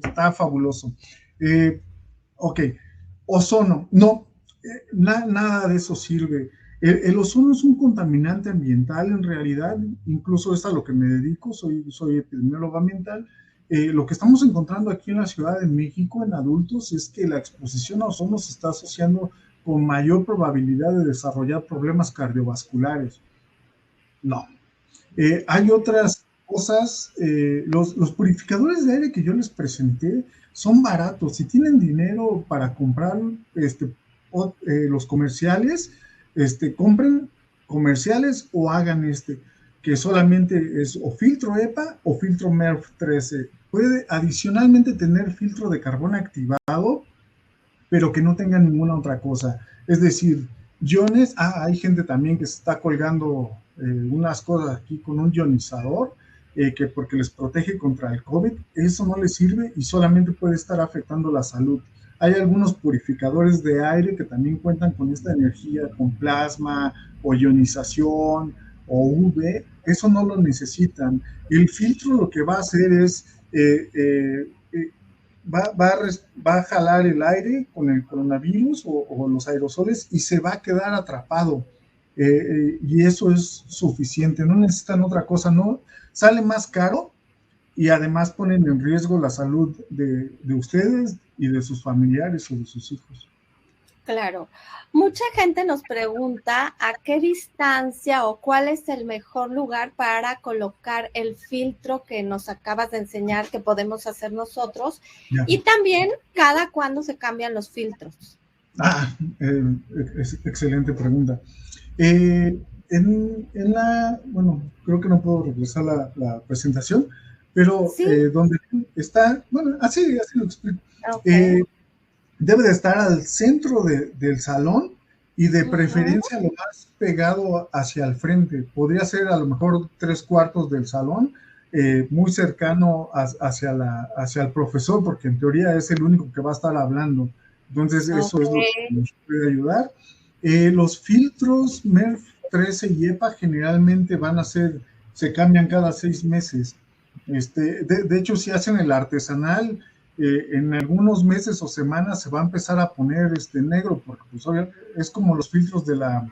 está fabuloso. Ok, ozono, no, nada de eso sirve. El ozono es un contaminante ambiental en realidad, incluso es a lo que me dedico, soy epidemiólogo ambiental. Lo que estamos encontrando aquí en la Ciudad de México en adultos es que la exposición a ozono se está asociando con mayor probabilidad de desarrollar problemas cardiovasculares. No. Hay otras cosas, los purificadores de aire que yo les presenté son baratos. Si tienen dinero para comprar los comerciales, compren comerciales o hagan que solamente es o filtro EPA o filtro MERV 13. Puede adicionalmente tener filtro de carbón activado, pero que no tenga ninguna otra cosa. Es decir, iones, hay gente también que se está colgando unas cosas aquí con un ionizador, que porque les protege contra el COVID, eso no les sirve y solamente puede estar afectando la salud. Hay algunos purificadores de aire que también cuentan con esta energía, con plasma o ionización o UV, eso no lo necesitan. El filtro lo que va a hacer es va a jalar el aire con el coronavirus o los aerosoles y se va a quedar atrapado. Y eso es suficiente, no necesitan otra cosa, no sale más caro y además ponen en riesgo la salud de ustedes y de sus familiares o de sus hijos. Claro. Mucha gente nos pregunta a qué distancia o cuál es el mejor lugar para colocar el filtro que nos acabas de enseñar que podemos hacer nosotros. Ya. Y también cada cuándo se cambian los filtros. Excelente pregunta. Bueno, creo que no puedo regresar la presentación, pero ¿sí? Donde está, bueno, así lo explico. Okay. Debe de estar al centro del salón y de preferencia lo más pegado hacia el frente. Podría ser a lo mejor 3/4 del salón, muy cercano hacia el profesor, porque en teoría es el único que va a estar hablando. Entonces eso es lo que nos puede ayudar. Los filtros MERV 13 y EPA generalmente se cambian cada 6 meses. De hecho, si hacen el artesanal, en algunos meses o semanas se va a empezar a poner negro, porque pues, es como los filtros de la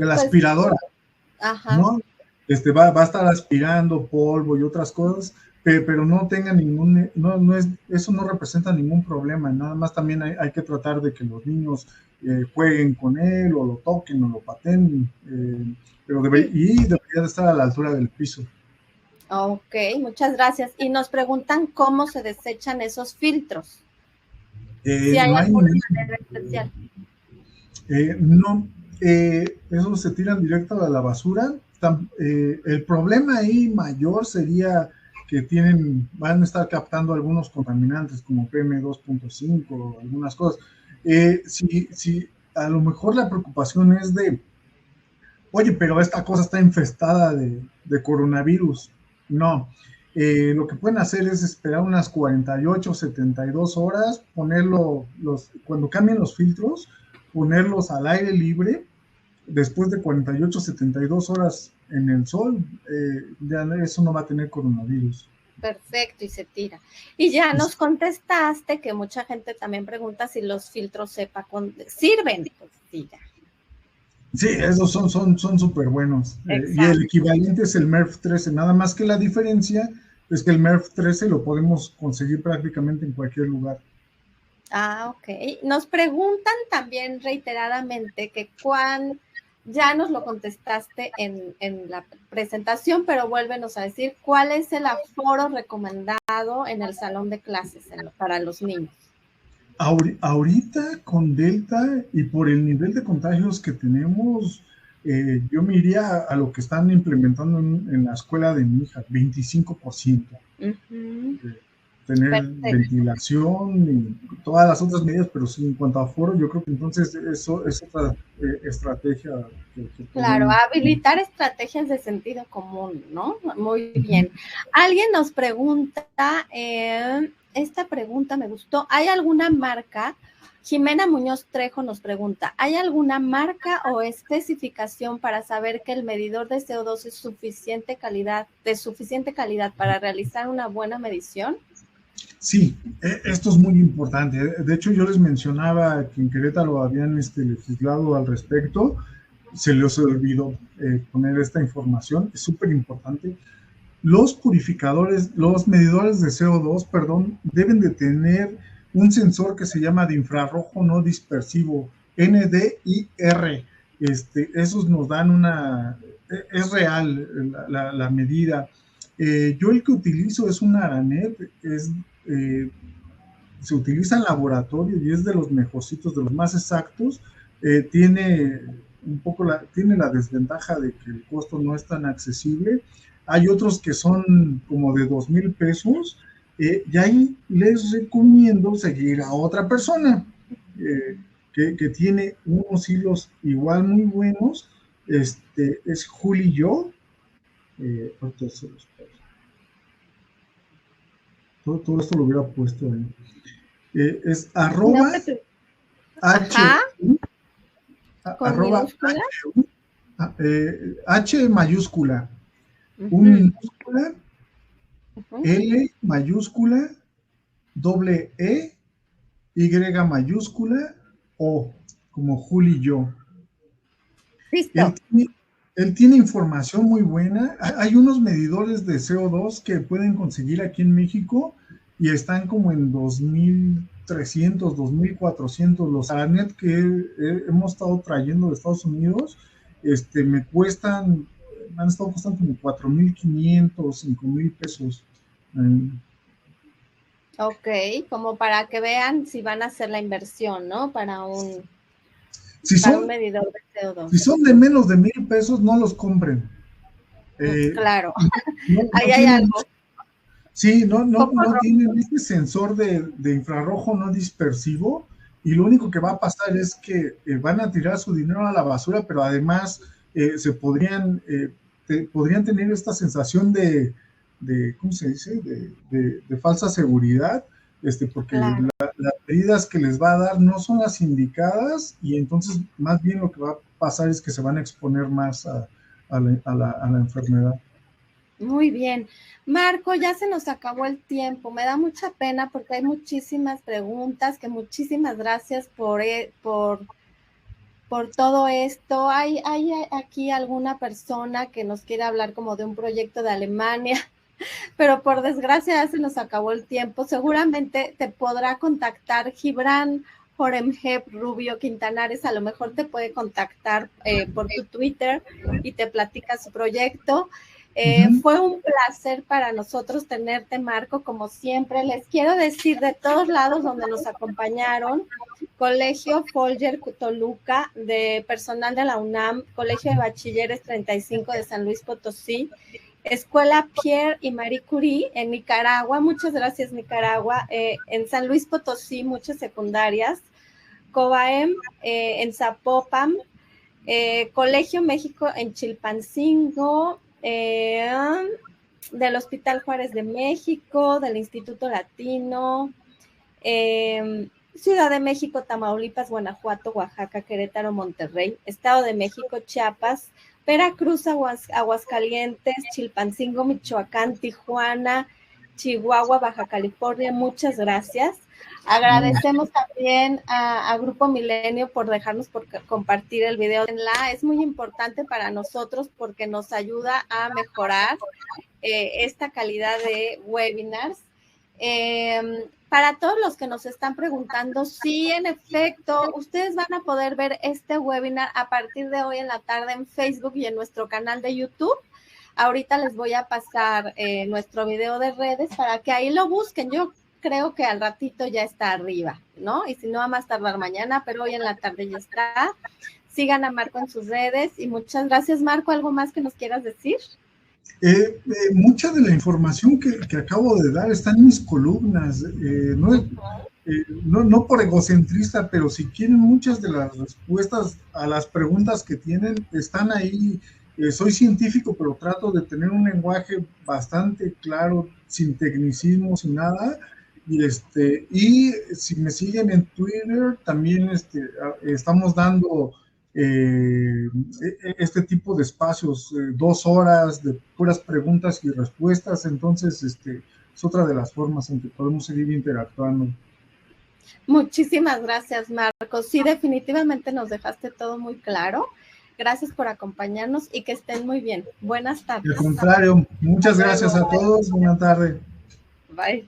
aspiradora. Ajá. ¿No? Va a estar aspirando polvo y otras cosas, pero no tenga eso no representa ningún problema, nada más también hay que tratar de que los niños jueguen con él o lo toquen o lo pateen, pero debería de estar a la altura del piso. Ok, muchas gracias. Y nos preguntan cómo se desechan esos filtros. Si hay alguna manera especial. No, esos se tiran directo a la basura. El problema ahí mayor sería que van a estar captando algunos contaminantes como PM2.5 o algunas cosas. Si a lo mejor la preocupación es oye, pero esta cosa está infestada de coronavirus. No, lo que pueden hacer es esperar unas 48, 72 horas, cuando cambien los filtros, ponerlos al aire libre, después de 48, 72 horas en el sol, ya eso no va a tener coronavirus. Perfecto, y se tira. Y ya nos contestaste que mucha gente también pregunta si los filtros EPA sirven. Pues sí, ya. Sí, esos son súper buenos. Y el equivalente es el MERV 13, nada más que la diferencia es que el MERV 13 lo podemos conseguir prácticamente en cualquier lugar. Ok. Nos preguntan también reiteradamente que ya nos lo contestaste en la presentación, pero vuélvenos a decir cuál es el aforo recomendado en el salón de clases para los niños. Ahorita con Delta y por el nivel de contagios que tenemos, yo me iría a lo que están implementando en la escuela de mi hija, 25%. Tener ventilación y todas las otras medidas, pero sí, en cuanto a aforo, yo creo que entonces eso es otra estrategia. Claro, habilitar estrategias de sentido común, ¿no? Muy bien. Alguien nos pregunta, esta pregunta me gustó, ¿hay alguna marca? Jimena Muñoz Trejo nos pregunta, ¿hay alguna marca o especificación para saber que el medidor de CO2 es de suficiente calidad para realizar una buena medición? Sí, esto es muy importante. De hecho, yo les mencionaba que en Querétaro habían legislado al respecto. Se les olvidó poner esta información. Es súper importante. Los purificadores, los medidores de CO2, perdón, deben de tener un sensor que se llama de infrarrojo no dispersivo, NDIR. Esos nos dan es real la medida. Yo el que utilizo es un Aranet, se utiliza en laboratorio y es de los mejorcitos, de los más exactos. Tiene tiene la desventaja de que el costo no es tan accesible. Hay otros que son como de 2,000 pesos, y ahí les recomiendo seguir a otra persona que tiene unos hilos igual muy buenos. Es Juli Yo. Todo esto lo hubiera puesto ahí. Es arroba H mayúscula, U minúscula, L mayúscula, doble E, Y mayúscula, O, como Juli Yo. Listo. Él tiene información muy buena. Hay unos medidores de CO2 que pueden conseguir aquí en México y están como en 2,300, 2,400. Los Aranet que hemos estado trayendo de Estados Unidos, me han estado costando como 4,500, 5,000 pesos. Ok, como para que vean si van a hacer la inversión, ¿no? Para un medidor de CO2. Si son de menos de 1,000 pesos, no los compren. Claro, ahí hay algo. Sí, no tienen este sensor de infrarrojo no dispersivo, y lo único que va a pasar es que van a tirar su dinero a la basura, pero además podrían tener esta sensación de ¿cómo se dice? De falsa seguridad, porque claro, las medidas que les va a dar no son las indicadas, y entonces más bien lo que va a pasar es que se van a exponer más a la enfermedad. Muy bien. Marco, ya se nos acabó el tiempo. Me da mucha pena porque hay muchísimas preguntas, que muchísimas gracias por todo esto. ¿Hay aquí alguna persona que nos quiere hablar como de un proyecto de Alemania? Pero por desgracia ya se nos acabó el tiempo. Seguramente te podrá contactar Gibran Joremheb Rubio Quintanares, a lo mejor te puede contactar por tu Twitter y te platica su proyecto. Fue un placer para nosotros tenerte, Marco, como siempre. Les quiero decir de todos lados donde nos acompañaron: Colegio Folger Toluca, de personal de la UNAM, Colegio de Bachilleres 35 de San Luis Potosí, Escuela Pierre y Marie Curie en Nicaragua, muchas gracias Nicaragua, en San Luis Potosí, muchas secundarias, COBAEM en Zapopan, Colegio México en Chilpancingo, del Hospital Juárez de México, del Instituto Latino, Ciudad de México, Tamaulipas, Guanajuato, Oaxaca, Querétaro, Monterrey, Estado de México, Chiapas, Veracruz, Aguascalientes, Chilpancingo, Michoacán, Tijuana, Chihuahua, Baja California. Muchas gracias. Agradecemos también a Grupo Milenio por dejarnos compartir el video. Es muy importante para nosotros porque nos ayuda a mejorar esta calidad de webinars. Para todos los que nos están preguntando, sí, en efecto, ustedes van a poder ver este webinar a partir de hoy en la tarde en Facebook y en nuestro canal de YouTube. Ahorita les voy a pasar nuestro video de redes para que ahí lo busquen. Yo creo que al ratito ya está arriba, ¿no? Y si no, va a más tardar mañana, pero hoy en la tarde ya está. Sigan a Marco en sus redes y muchas gracias, Marco. ¿Algo más que nos quieras decir? Mucha de la información que acabo de dar está en mis columnas, no por egocentrista, pero si quieren muchas de las respuestas a las preguntas que tienen, están ahí. Soy científico, pero trato de tener un lenguaje bastante claro, sin tecnicismo, sin nada. Y si me siguen en Twitter, también estamos dando este tipo de espacios, 2 horas de puras preguntas y respuestas. Entonces, es otra de las formas en que podemos seguir interactuando. Muchísimas gracias, Marcos. Sí, definitivamente nos dejaste todo muy claro. Gracias por acompañarnos y que estén muy bien. Buenas tardes. Al contrario, muchas gracias a todos. Buenas tardes. Bye.